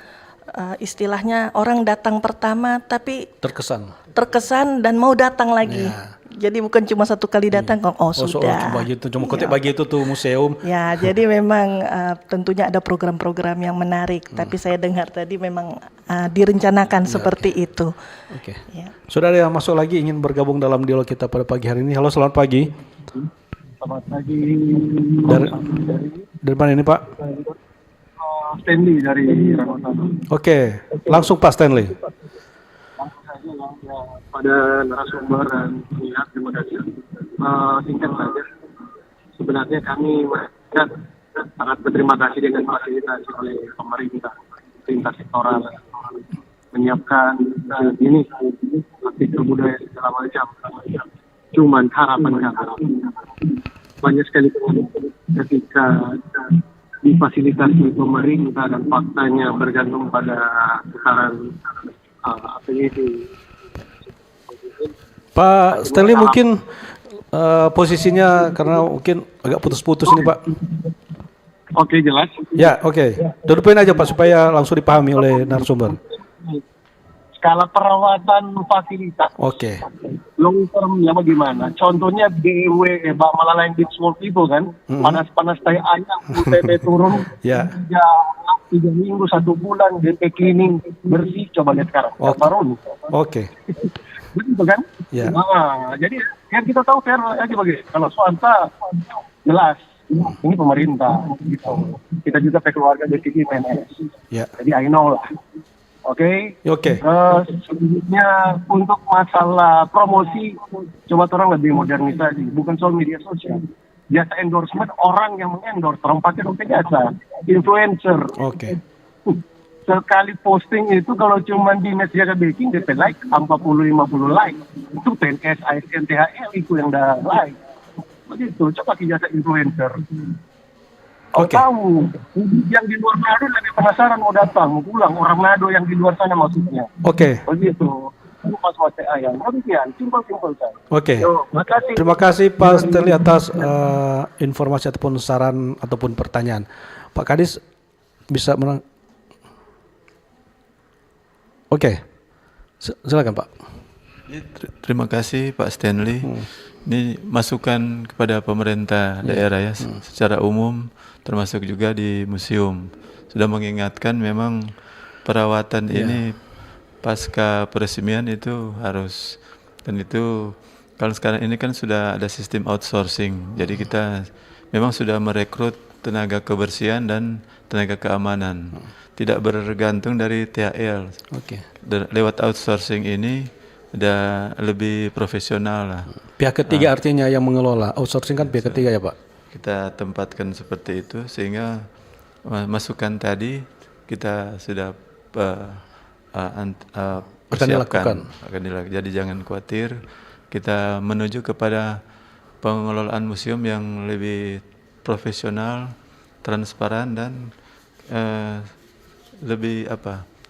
istilahnya orang datang pertama tapi terkesan dan mau datang lagi. Jadi bukan cuma satu kali datang, sudah. Cuma kotek bagi itu tuh museum. Ya, jadi memang tentunya ada program-program yang menarik. Tapi saya dengar tadi memang direncanakan seperti itu. Oke. Ya. Sudah ada yang masuk lagi ingin bergabung dalam dialog kita pada pagi hari ini. Halo, selamat pagi. Selamat pagi. Dari mana ini, Pak? Stanley dari Ranotano. Oke, langsung Pak Stanley. Langsung saja pada narasumber dan pihak, terima kasih. Singkat saja, sebenarnya kami sangat berterima kasih dengan fasilitasi oleh pemerintah sektoral menyiapkan ini aktivitas budaya segala macam. Cuman harapan kami banyak sekali ketika difasilitasi pemerintah dan faktanya bergantung pada besaran APBD. Pak Stanley mungkin posisinya karena mungkin agak putus-putus ini, Pak. Oke, jelas. Ya, oke. Dudupin aja, Pak, supaya langsung dipahami oleh narasumber. Skala perawatan fasilitas. Oke. Long termnya bagaimana? Contohnya BW, Mbak Malala Beach Small People kan, panas-panas tai ayam, UTP turun, Ya. 3 minggu, 1 bulan, DP cleaning, bersih, coba lihat sekarang. Baru. Oke. Begitu kan? Ya. Nah, jadi yang kita tahu fair aja bagi. Kalau swasta, jelas. Ini pemerintah, gitu. Kita juga pakai keluarga dari PNS. Ya. Jadi I know lah. Oke. Oke. Selanjutnya untuk masalah promosi, coba orang lebih modernisasi, bukan soal media sosial. Jasa endorsement, orang yang mengendorse, orang pakai jasa, influencer. Oke. Sekali posting itu kalau cuma di media baking, DP like 40-50 like. Itu PNS, ASN, THL itu yang udah like. Begitu, coba jasa influencer. Oke. Tahu, yang di luar Manado lebih penasaran mau datang, mau pulang. Orang Manado yang di luar sana maksudnya. Oke. Begitu. Pas ayam. Demikian, simpel-simpel saja. Oke. Makasih. Terima kasih Pak Stanley atas informasi ataupun saran ataupun pertanyaan. Pak Kadis bisa Oke. Silakan, Pak. Terima kasih Pak Stanley. Ini masukan kepada pemerintah daerah ya, secara umum, termasuk juga di museum. Sudah mengingatkan memang perawatan ini pasca peresmian itu harus, dan itu kalau sekarang ini kan sudah ada sistem outsourcing. Jadi kita memang sudah merekrut tenaga kebersihan dan tenaga keamanan. Tidak bergantung dari THL. Oke. Lewat outsourcing ini udah lebih profesional lah. Pihak ketiga artinya yang mengelola. Outsourcing kan pihak ketiga ya, Pak? Kita tempatkan seperti itu sehingga masukan tadi kita sudah persiapkan. Akan dilakukan. Jadi jangan khawatir, kita menuju kepada pengelolaan museum yang lebih profesional, transparan dan lebih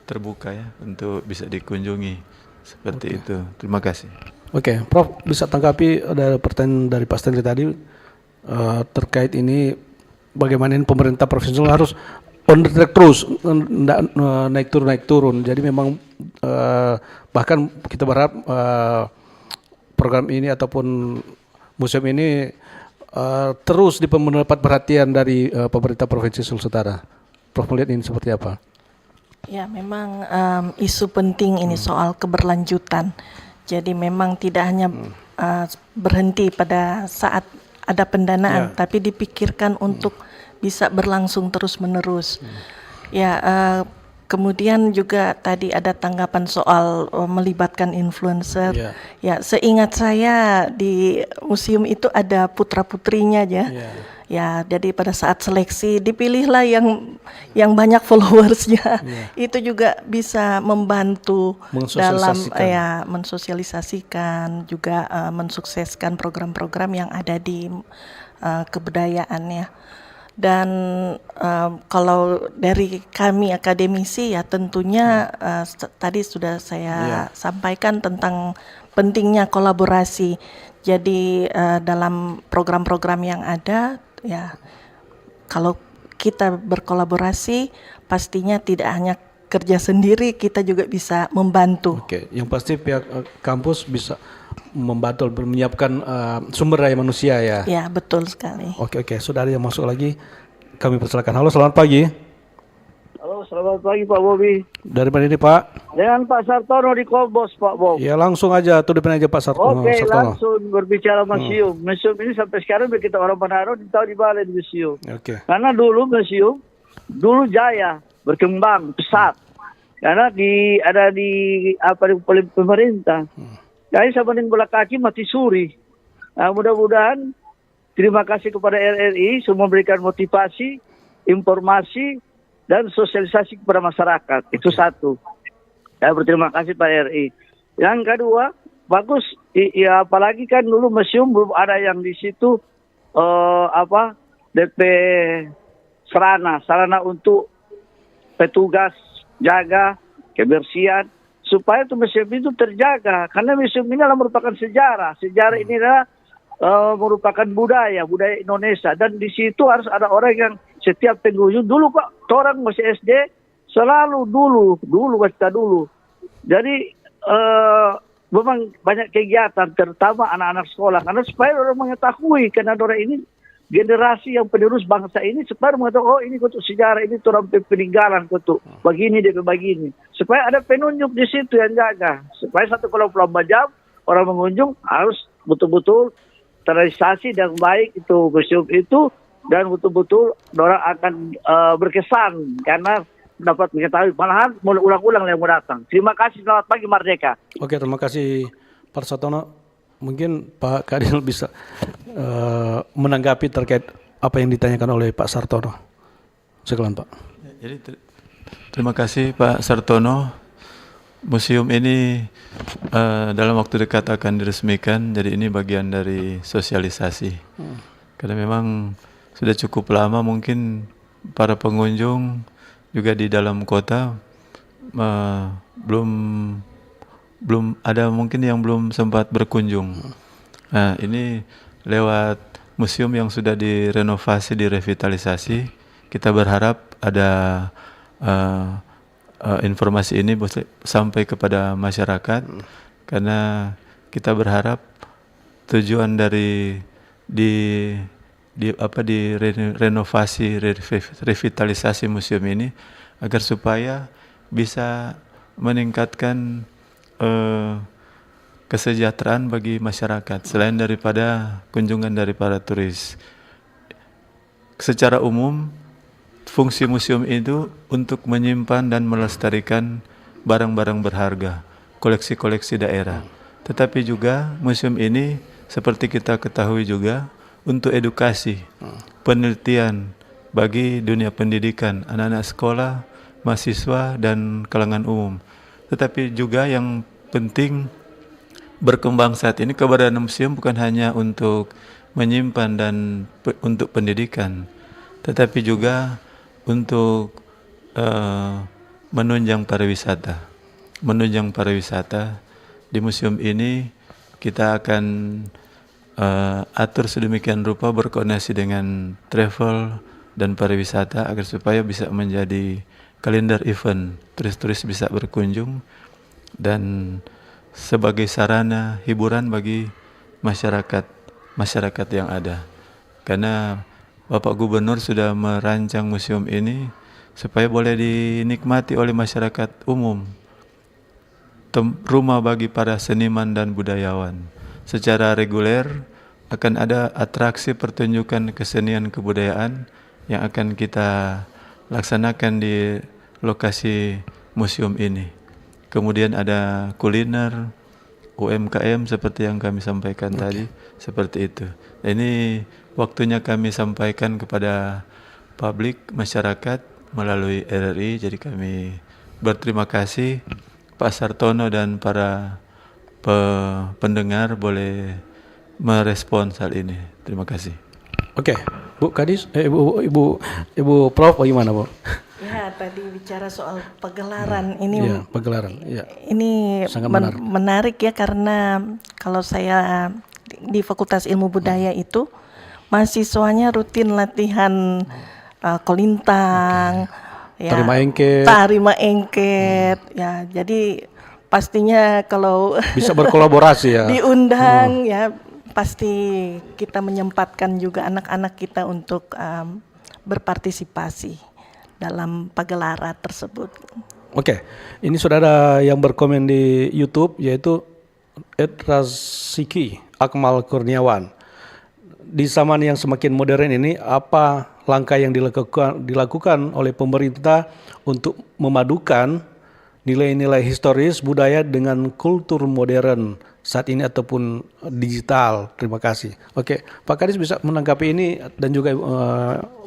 terbuka ya untuk bisa dikunjungi. Seperti itu. Terima kasih. Oke, Prof bisa tanggapi ada pertanyaan dari Pak Stanley tadi terkait ini bagaimana ini pemerintah profesional harus on the track terus, naik turun. Jadi memang bahkan kita berharap program ini ataupun museum ini terus mendapat perhatian dari pemerintah Provinsi Sulawesi Utara. Prof melihat ini seperti apa? Ya, memang isu penting ini soal keberlanjutan. Jadi memang tidak hanya berhenti pada saat ada pendanaan, tapi dipikirkan untuk bisa berlangsung terus-menerus. Ya, kemudian juga tadi ada tanggapan soal melibatkan influencer. Ya, seingat saya di museum itu ada putra-putrinya ya. Ya, jadi pada saat seleksi dipilihlah yang banyak followersnya. Itu juga bisa membantu dalam mensosialisasikan juga mensukseskan program-program yang ada di kebudayaannya. Dan kalau dari kami akademisi ya tentunya tadi sudah saya sampaikan tentang pentingnya kolaborasi. Jadi dalam program-program yang ada ya, kalau kita berkolaborasi pastinya tidak hanya kerja sendiri, kita juga bisa membantu. Oke, yang pasti pihak kampus bisa membantu menyiapkan sumber daya manusia ya. Ya, betul sekali. Oke, sudah ada yang masuk lagi. Kami persilakan. Halo, selamat pagi. Halo, selamat pagi Pak Bobi. Dari mana ini Pak? Dengan Pak Sartono di Kolbos Pak Bob. Ya langsung aja, tuh depan aja Pak Sartono. Oke, langsung berbicara museum. Museum ini sampai sekarang kita orang Manado tahu di mana di museum. Oke. Karena dulu museum, dulu jaya, berkembang, pesat. Karena ada di pemerintah. Jadi sama dengan bola kaki mati suri. Nah, mudah-mudahan terima kasih kepada RRI sudah memberikan motivasi, informasi, dan sosialisasi kepada masyarakat. Itu satu. Saya berterima kasih Pak RRI. Yang kedua, bagus. Ya, apalagi kan dulu museum belum ada yang di situ DP sarana untuk petugas jaga kebersihan supaya itu museum itu terjaga. Karena museum ini adalah merupakan sejarah. Sejarah ini adalah merupakan budaya Indonesia, dan di situ harus ada orang yang setiap pengunjung dulu Pak, orang masih SD selalu dulu baca dulu. Jadi memang banyak kegiatan terutama anak-anak sekolah karena supaya orang mengetahui, karena orang ini generasi yang penerus bangsa ini supaya mengetahui oh ini untuk sejarah, ini orang peninggalan untuk begini dia begini, supaya ada penunjuk di situ yang jaga, supaya satu kalau jam orang mengunjung harus betul-betul terrealisasi dengan baik itu museum itu, dan betul-betul orang akan berkesan karena dapat mengetahui, malahan mulai ulang-ulang yang mau datang. Terima kasih, selamat pagi Merdeka. Oke, terima kasih Pak Sartono. Mungkin Pak Kadil bisa menanggapi terkait apa yang ditanyakan oleh Pak Sartono. Silakan Pak. Jadi terima kasih Pak Sartono. Museum ini dalam waktu dekat akan diresmikan, jadi ini bagian dari sosialisasi. Karena memang sudah cukup lama mungkin para pengunjung juga di dalam kota belum ada mungkin yang belum sempat berkunjung. Nah, ini lewat museum yang sudah direnovasi, direvitalisasi, kita berharap ada informasi ini sampai kepada masyarakat, karena kita berharap tujuan dari renovasi revitalisasi museum ini agar supaya bisa meningkatkan kesejahteraan bagi masyarakat selain daripada kunjungan dari para turis. Secara umum fungsi museum itu untuk menyimpan dan melestarikan barang-barang berharga, koleksi-koleksi daerah. Tetapi juga museum ini seperti kita ketahui juga untuk edukasi, penelitian bagi dunia pendidikan, anak-anak sekolah, mahasiswa, dan kalangan umum. Tetapi juga yang penting berkembang saat ini, keberadaan museum bukan hanya untuk menyimpan dan untuk pendidikan, tetapi juga untuk menunjang pariwisata. Menunjang pariwisata di museum ini kita akan atur sedemikian rupa berkoordinasi dengan travel dan pariwisata agar supaya bisa menjadi kalender event, turis-turis bisa berkunjung dan sebagai sarana hiburan bagi masyarakat yang ada. Karena Bapak Gubernur sudah merancang museum ini supaya boleh dinikmati oleh masyarakat umum, rumah bagi para seniman dan budayawan. Secara reguler akan ada atraksi pertunjukan kesenian kebudayaan yang akan kita laksanakan di lokasi museum ini. Kemudian ada kuliner, UMKM seperti yang kami sampaikan tadi, seperti itu. Ini waktunya kami sampaikan kepada publik, masyarakat melalui RRI. Jadi kami berterima kasih Pak Sartono dan para pendengar boleh merespons hal ini. Terima kasih. Oke, Bu Kadis, Ibu Prof, bagaimana Bu? Ya, tadi bicara soal pagelaran ini. Ya, pagelaran. Ya. Ini Sangat menarik ya, karena kalau saya di Fakultas Ilmu Budaya itu mahasiswanya rutin latihan kolintang, ya, tari maengket, ya. Jadi pastinya kalau bisa berkolaborasi ya. diundang ya, pasti kita menyempatkan juga anak-anak kita untuk berpartisipasi dalam pagelaran tersebut. Oke, ini sudah ada yang berkomen di YouTube, yaitu Raziki Akmal Kurniawan. Di zaman yang semakin modern ini, apa langkah yang dilakukan oleh pemerintah untuk memadukan nilai-nilai historis budaya dengan kultur modern saat ini ataupun digital? Terima kasih. Oke, Pak Kadis bisa menanggapi ini, dan juga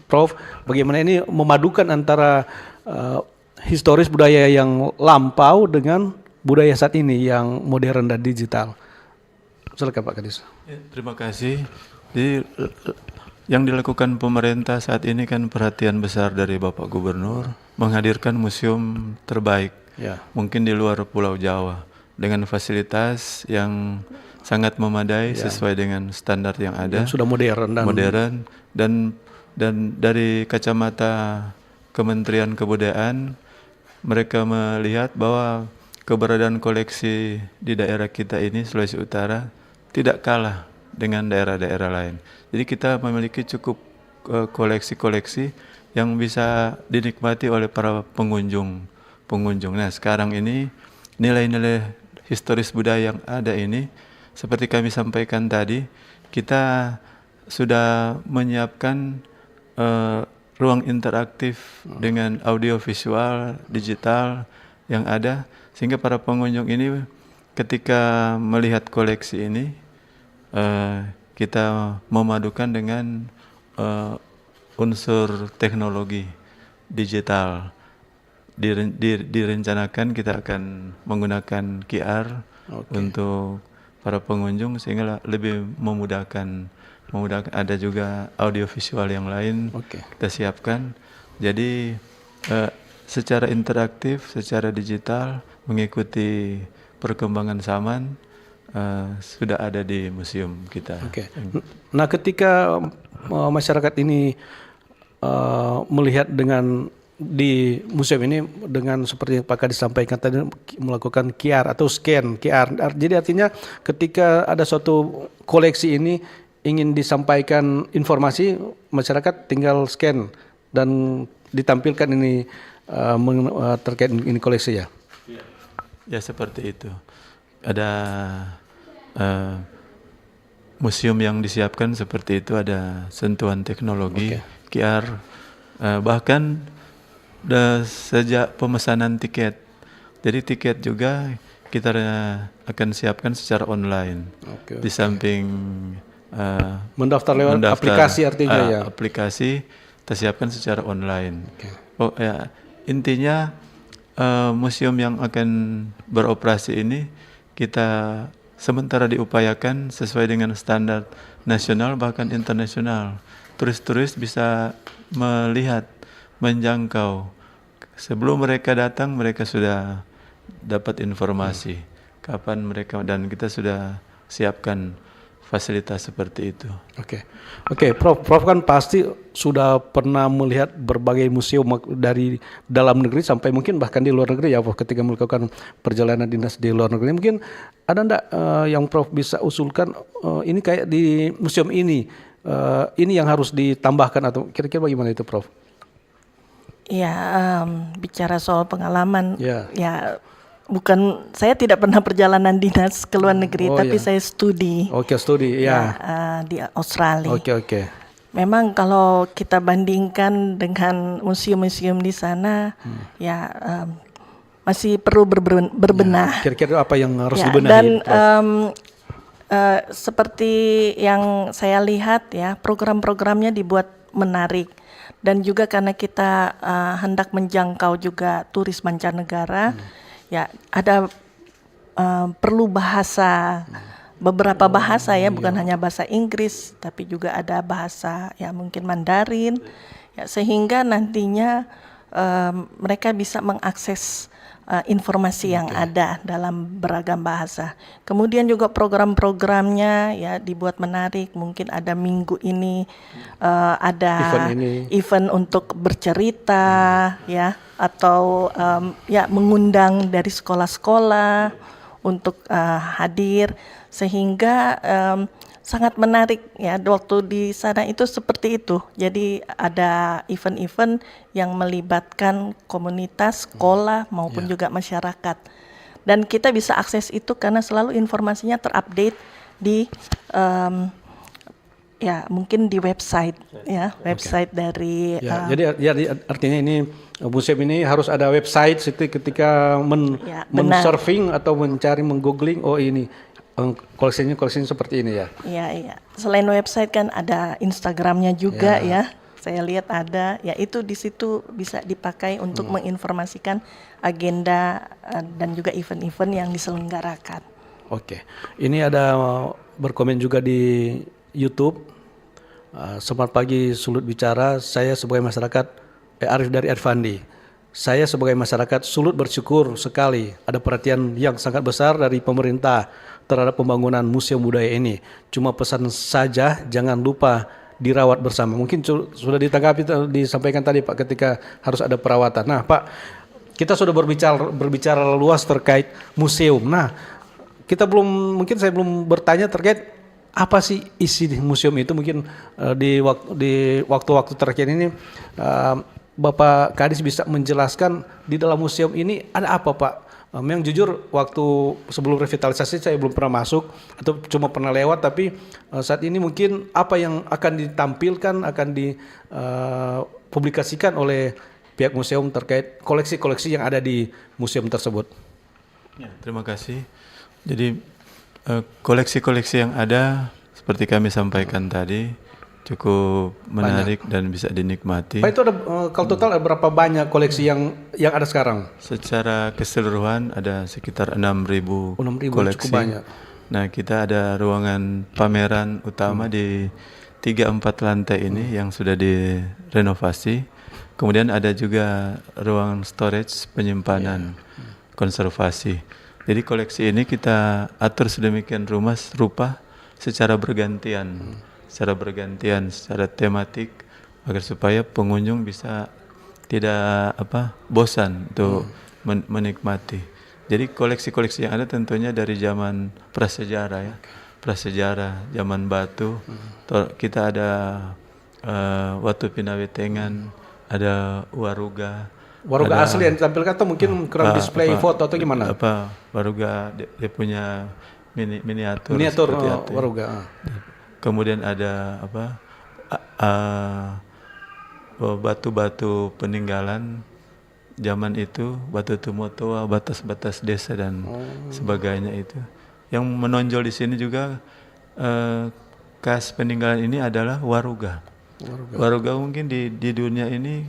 Prof, bagaimana ini memadukan antara historis budaya yang lampau dengan budaya saat ini yang modern dan digital. Silakan Pak Kadis. Ya, terima kasih. Jadi yang dilakukan pemerintah saat ini kan perhatian besar dari Bapak Gubernur menghadirkan museum terbaik, mungkin di luar Pulau Jawa, dengan fasilitas yang sangat memadai sesuai dengan standar yang ada. Yang sudah modern dan dari kacamata Kementerian Kebudayaan, mereka melihat bahwa keberadaan koleksi di daerah kita ini, Sulawesi Utara, tidak kalah dengan daerah-daerah lain. Jadi kita memiliki cukup koleksi-koleksi yang bisa dinikmati oleh para pengunjung. Nah, sekarang ini nilai-nilai historis budaya yang ada ini, seperti kami sampaikan tadi, kita sudah menyiapkan ruang interaktif dengan audiovisual, digital yang ada, sehingga para pengunjung ini ketika melihat koleksi ini, kita memadukan dengan unsur teknologi digital. Direncanakan kita akan menggunakan QR untuk para pengunjung sehingga lebih memudahkan. Ada juga audiovisual yang lain kita siapkan. Jadi secara interaktif, secara digital, mengikuti perkembangan zaman sudah ada di museum kita. Nah, ketika masyarakat ini melihat dengan di museum ini dengan seperti yang Pak Kadis sampaikan tadi, melakukan QR atau scan QR. Jadi artinya ketika ada suatu koleksi ini ingin disampaikan informasi, masyarakat tinggal scan dan ditampilkan ini terkait ini koleksi ya. Ya, seperti itu. Ada museum yang disiapkan seperti itu, ada sentuhan teknologi QR, bahkan sejak pemesanan tiket. Jadi tiket juga kita akan siapkan secara online. Di samping mendaftar lewat aplikasi artinya ya. Aplikasi kita siapkan secara online. Intinya museum yang akan beroperasi ini kita sementara diupayakan sesuai dengan standar nasional bahkan internasional. Turis-turis bisa melihat, menjangkau. Sebelum mereka datang, mereka sudah dapat informasi kapan mereka, dan kita sudah siapkan fasilitas seperti itu. Oke, Prof kan pasti sudah pernah melihat berbagai museum dari dalam negeri sampai mungkin bahkan di luar negeri ya, Prof, ketika melakukan perjalanan dinas di luar negeri. Mungkin ada enggak yang Prof bisa usulkan ini kayak di museum ini yang harus ditambahkan atau kira-kira bagaimana itu, Prof? Ya, bicara soal pengalaman, Ya. ya bukan, saya tidak pernah perjalanan dinas ke luar negeri, tapi ya. saya studi Studi, ya. di Australia. Oke. Memang kalau kita bandingkan dengan museum-museum di sana, ya masih perlu berbenah. Kira-kira apa yang harus Ya, dibenahi, dan Prof? seperti yang saya lihat ya, program-programnya dibuat menarik, dan juga karena kita hendak menjangkau juga turis mancanegara, ya ada perlu bahasa, beberapa bahasa ya, bukan hanya bahasa Inggris, tapi juga ada bahasa ya mungkin Mandarin, ya, sehingga nantinya mereka bisa mengakses informasi yang ada dalam beragam bahasa. Kemudian juga program-programnya ya dibuat menarik. Mungkin ada minggu ini ada event untuk bercerita ya, atau ya mengundang dari sekolah-sekolah untuk hadir, sehingga sangat menarik ya waktu di sana itu seperti itu. Jadi ada event-event yang melibatkan komunitas, sekolah maupun juga masyarakat. Dan kita bisa akses itu karena selalu informasinya terupdate di ya mungkin di website ya, website dari jadi artinya ini museum ini harus ada website ketika men-surfing atau mencari, menggoogling, oh ini koleksinya seperti ini ya. Iya. Selain website kan ada Instagramnya juga ya. Saya lihat ada. Ya itu di situ bisa dipakai untuk menginformasikan agenda dan juga event-event yang diselenggarakan. Oke. Ini ada berkomen juga di YouTube. Selamat pagi Sulut Bicara. Saya sebagai masyarakat Arif dari Arfandi. Saya sebagai masyarakat Sulut bersyukur sekali ada perhatian yang sangat besar dari pemerintah terhadap pembangunan museum budaya ini. Cuma pesan saja jangan lupa dirawat bersama. Mungkin sudah ditanggapi, disampaikan tadi Pak, ketika harus ada perawatan. Nah Pak, kita sudah berbicara luas terkait museum. Nah mungkin saya belum bertanya terkait apa sih isi di museum itu. Mungkin di waktu-waktu terakhir ini Bapak Kadis bisa menjelaskan di dalam museum ini ada apa Pak? Memang jujur waktu sebelum revitalisasi saya belum pernah masuk atau cuma pernah lewat, tapi saat ini mungkin apa yang akan ditampilkan, akan dipublikasikan oleh pihak museum terkait koleksi-koleksi yang ada di museum tersebut. Ya, terima kasih. Jadi koleksi-koleksi yang ada seperti kami sampaikan tadi cukup menarik dan bisa dinikmati. Pak, itu ada kalau total ada berapa banyak koleksi yang ada sekarang? Secara keseluruhan ada sekitar 6.000 koleksi. Cukup banyak. Nah, kita ada ruangan pameran utama di 3-4 lantai ini yang sudah direnovasi. Kemudian ada juga ruang storage, penyimpanan, konservasi. Jadi koleksi ini kita atur sedemikian rupa secara bergantian. Secara tematik, agar supaya pengunjung bisa tidak bosan untuk menikmati. Jadi koleksi-koleksi yang ada tentunya dari zaman prasejarah zaman batu. Kita ada Watu Pinawetengan, ada Waruga. Waruga asli yang ditampilkan atau mungkin kurang display foto atau gimana? Waruga dia punya miniatur Waruga. Kemudian ada batu-batu peninggalan zaman itu, batu tumotoa, batas-batas desa dan sebagainya itu. Yang menonjol di sini juga khas peninggalan ini adalah waruga. Waruga mungkin di dunia ini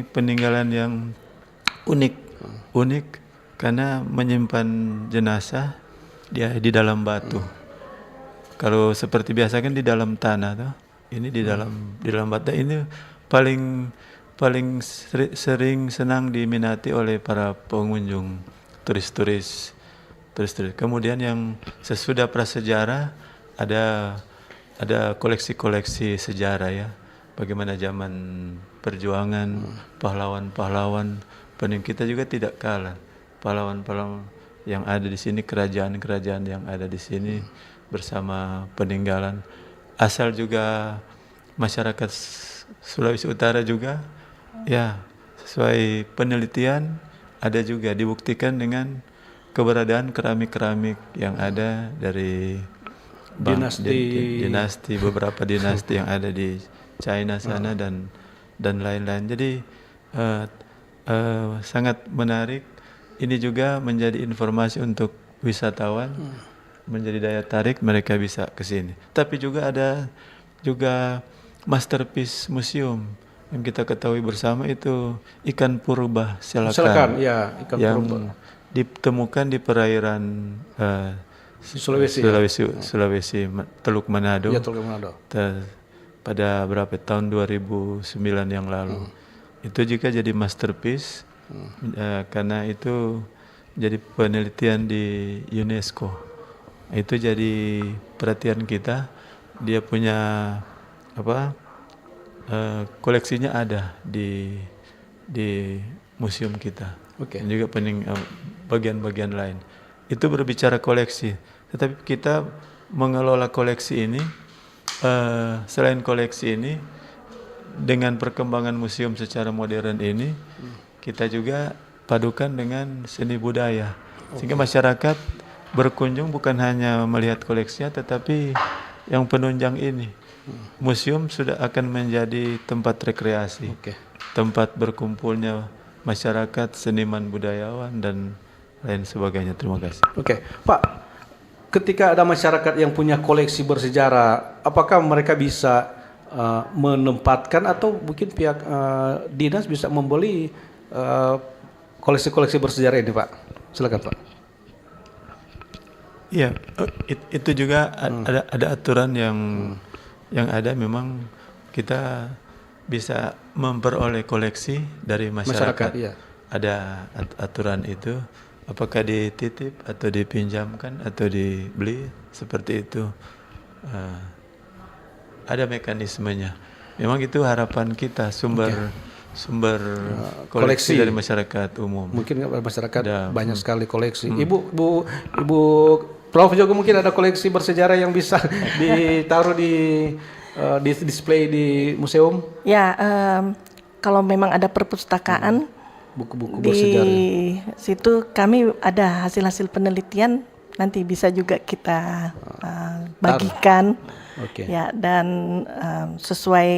peninggalan yang unik karena menyimpan jenazah di dalam batu. Kalau seperti biasa kan di dalam tanah tuh. Ini di dalam batu. Ini paling sering senang diminati oleh para pengunjung, turis-turis. Kemudian yang sesudah prasejarah ada koleksi-koleksi sejarah ya. Bagaimana zaman perjuangan pahlawan-pahlawan kita juga tidak kalah. Pahlawan-pahlawan yang ada di sini, kerajaan-kerajaan yang ada di sini bersama peninggalan. Asal juga masyarakat Sulawesi Utara juga ya sesuai penelitian ada juga dibuktikan dengan keberadaan keramik-keramik yang ada dari dinasti beberapa dinasti yang ada di China sana dan lain-lain. Jadi sangat menarik. Ini juga menjadi informasi untuk wisatawan, menjadi daya tarik mereka bisa ke sini. Tapi juga ada juga masterpiece museum yang kita ketahui bersama itu ikan purba selakan ya, ikan yang purba ditemukan di perairan Sulawesi Teluk Manado. Ya, Teluk Manado. Pada berapa tahun 2009 yang lalu. Itu juga jadi masterpiece karena itu jadi penelitian di UNESCO. Itu jadi perhatian kita. Dia punya koleksinya ada di museum kita. Dan juga bagian-bagian lain. Itu berbicara koleksi. Tetapi kita mengelola koleksi ini, selain koleksi ini, dengan perkembangan museum secara modern ini, kita juga padukan dengan seni budaya. Sehingga masyarakat berkunjung bukan hanya melihat koleksinya, tetapi yang penunjang ini. Museum sudah akan menjadi tempat rekreasi, tempat berkumpulnya masyarakat, seniman, budayawan, dan lain sebagainya. Terima kasih. Pak, ketika ada masyarakat yang punya koleksi bersejarah, apakah mereka bisa menempatkan atau mungkin pihak dinas bisa membeli koleksi-koleksi bersejarah ini, Pak? Silakan, Pak. Iya, itu juga ada aturan yang ada. Memang kita bisa memperoleh koleksi dari masyarakat. Iya. Ada aturan itu, apakah dititip atau dipinjamkan atau dibeli, seperti itu. Ada mekanismenya. Memang itu harapan kita, sumber koleksi dari masyarakat umum. Mungkin masyarakat banyak sekali koleksi. Ibu Prof juga mungkin ada koleksi bersejarah yang bisa ditaruh di display di museum. Ya, kalau memang ada perpustakaan buku-buku di bersejarah. situ kami ada hasil-hasil penelitian, nanti bisa juga kita bagikan. Ya, dan sesuai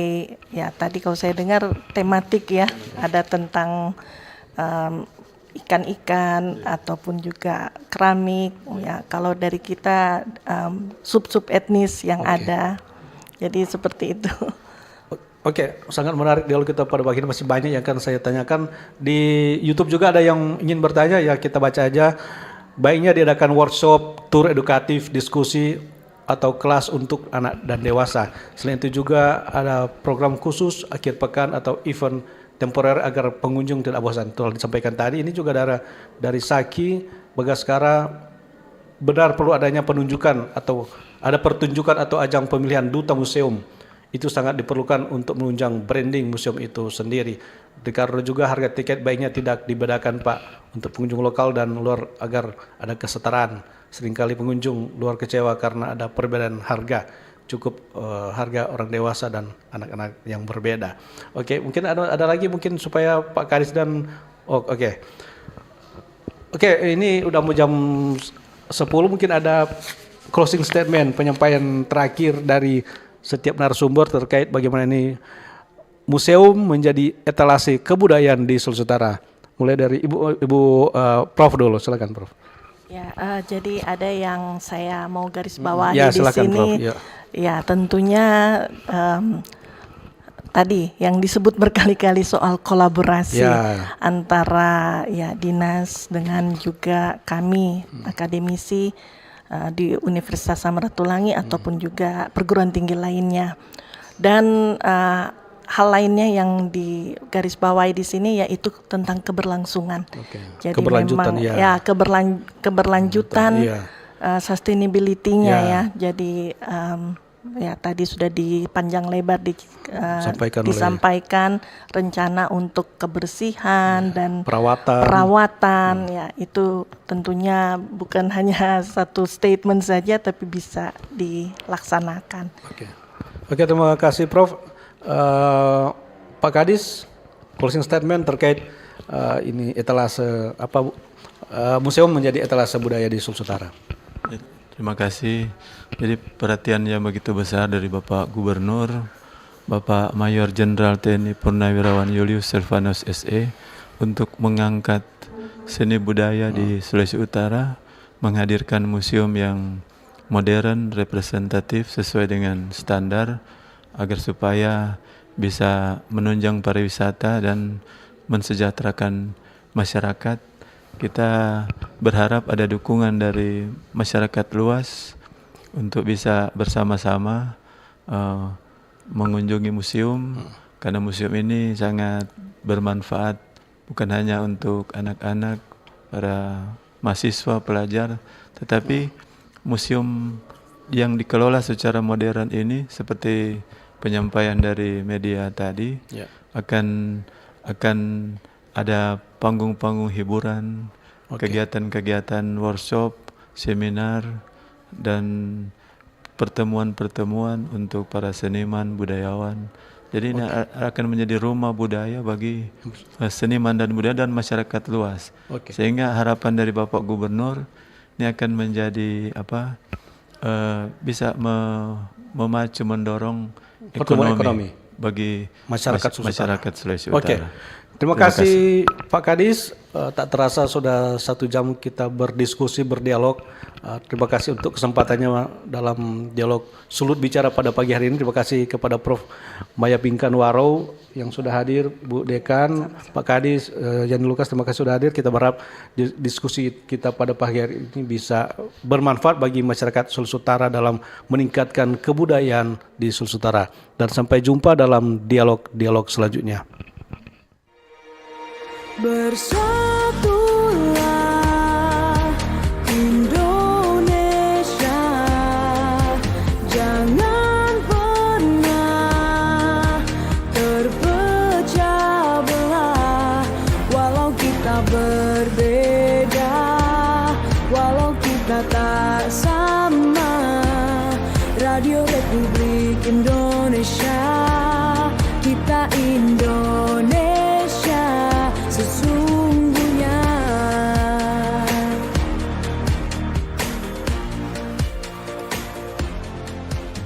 ya tadi kalau saya dengar tematik ya, ada tentang ikan-ikan ataupun juga keramik ya. Kalau dari kita sub-sub etnis yang ada, jadi seperti itu. Sangat menarik dialog kita pada pagi ini. Masih banyak yang akan saya tanyakan. Di YouTube juga ada yang ingin bertanya, ya kita baca aja. Baiknya diadakan workshop, tour edukatif, diskusi atau kelas untuk anak dan dewasa. Selain itu juga ada program khusus akhir pekan atau event temporer agar pengunjung tidak bosan. Telah disampaikan tadi, ini juga dari Saki Bagaskara, benar perlu adanya penunjukan atau ada pertunjukan atau ajang pemilihan duta museum. Itu sangat diperlukan untuk menunjang branding museum itu sendiri. Karena juga harga tiket baiknya tidak dibedakan, Pak, untuk pengunjung lokal dan luar agar ada kesetaraan. Seringkali pengunjung luar kecewa karena ada perbedaan harga. Cukup harga orang dewasa dan anak-anak yang berbeda. Mungkin ada lagi mungkin supaya Pak Kadis dan ini udah mau jam 10, mungkin ada closing statement, penyampaian terakhir dari setiap narasumber terkait bagaimana ini museum menjadi etalase kebudayaan di Sulawesi Utara. Mulai dari Ibu Prof dulu, silakan Prof. Ya, jadi ada yang saya mau garis bawahi Ya, di silakan, sini. Prof. Ya, tentunya tadi yang disebut berkali-kali soal kolaborasi antara ya dinas dengan juga kami akademisi di Universitas Samratulangi ataupun juga perguruan tinggi lainnya. Dan hal lainnya yang digarisbawahi di sini yaitu tentang keberlangsungan. Jadi keberlanjutan, memang keberlanjutan sustainability-nya Ya. ya. Jadi ya tadi sudah dipanjang lebar disampaikan rencana untuk kebersihan dan perawatan ya, itu tentunya bukan hanya satu statement saja tapi bisa dilaksanakan. Oke, terima kasih Prof. Pak Kadis, closing statement terkait ini etalase museum menjadi etalase budaya di Sulsel Utara. Terima kasih. Jadi perhatian yang begitu besar dari Bapak Gubernur, Bapak Mayor Jenderal TNI Purnawirawan Julius Silvanus SE untuk mengangkat seni budaya di Sulawesi Utara, menghadirkan museum yang modern, representatif sesuai dengan standar agar supaya bisa menunjang pariwisata dan mensejahterakan masyarakat. Kita berharap ada dukungan dari masyarakat luas untuk bisa bersama-sama mengunjungi museum, karena museum ini sangat bermanfaat bukan hanya untuk anak-anak, para mahasiswa, pelajar, tetapi museum yang dikelola secara modern ini seperti penyampaian dari media tadi akan ada panggung-panggung hiburan, kegiatan-kegiatan workshop, seminar, dan pertemuan-pertemuan untuk para seniman, budayawan. Jadi ini akan menjadi rumah budaya bagi seniman dan budaya dan masyarakat luas. Sehingga harapan dari Bapak Gubernur ini akan menjadi bisa memacu, mendorong ekonomi bagi masyarakat Sulawesi Utara. Terima kasih Pak Kadis. Tak terasa sudah 1 jam kita berdiskusi, berdialog. Terima kasih untuk kesempatannya dalam dialog Sulut Bicara pada pagi hari ini. Terima kasih kepada Prof. Maya Pinkan Waro yang sudah hadir, Bu Dekan, Pak Kadis, Yani Lukas, terima kasih sudah hadir. Kita berharap diskusi kita pada pagi hari ini bisa bermanfaat bagi masyarakat Sulsel Utara dalam meningkatkan kebudayaan di Sulsel Utara. Dan sampai jumpa dalam dialog-dialog selanjutnya. Bersatulah Indonesia, jangan pernah terpecah belah. Walau kita berbeda, walau kita tak sama, Radio Republik Indonesia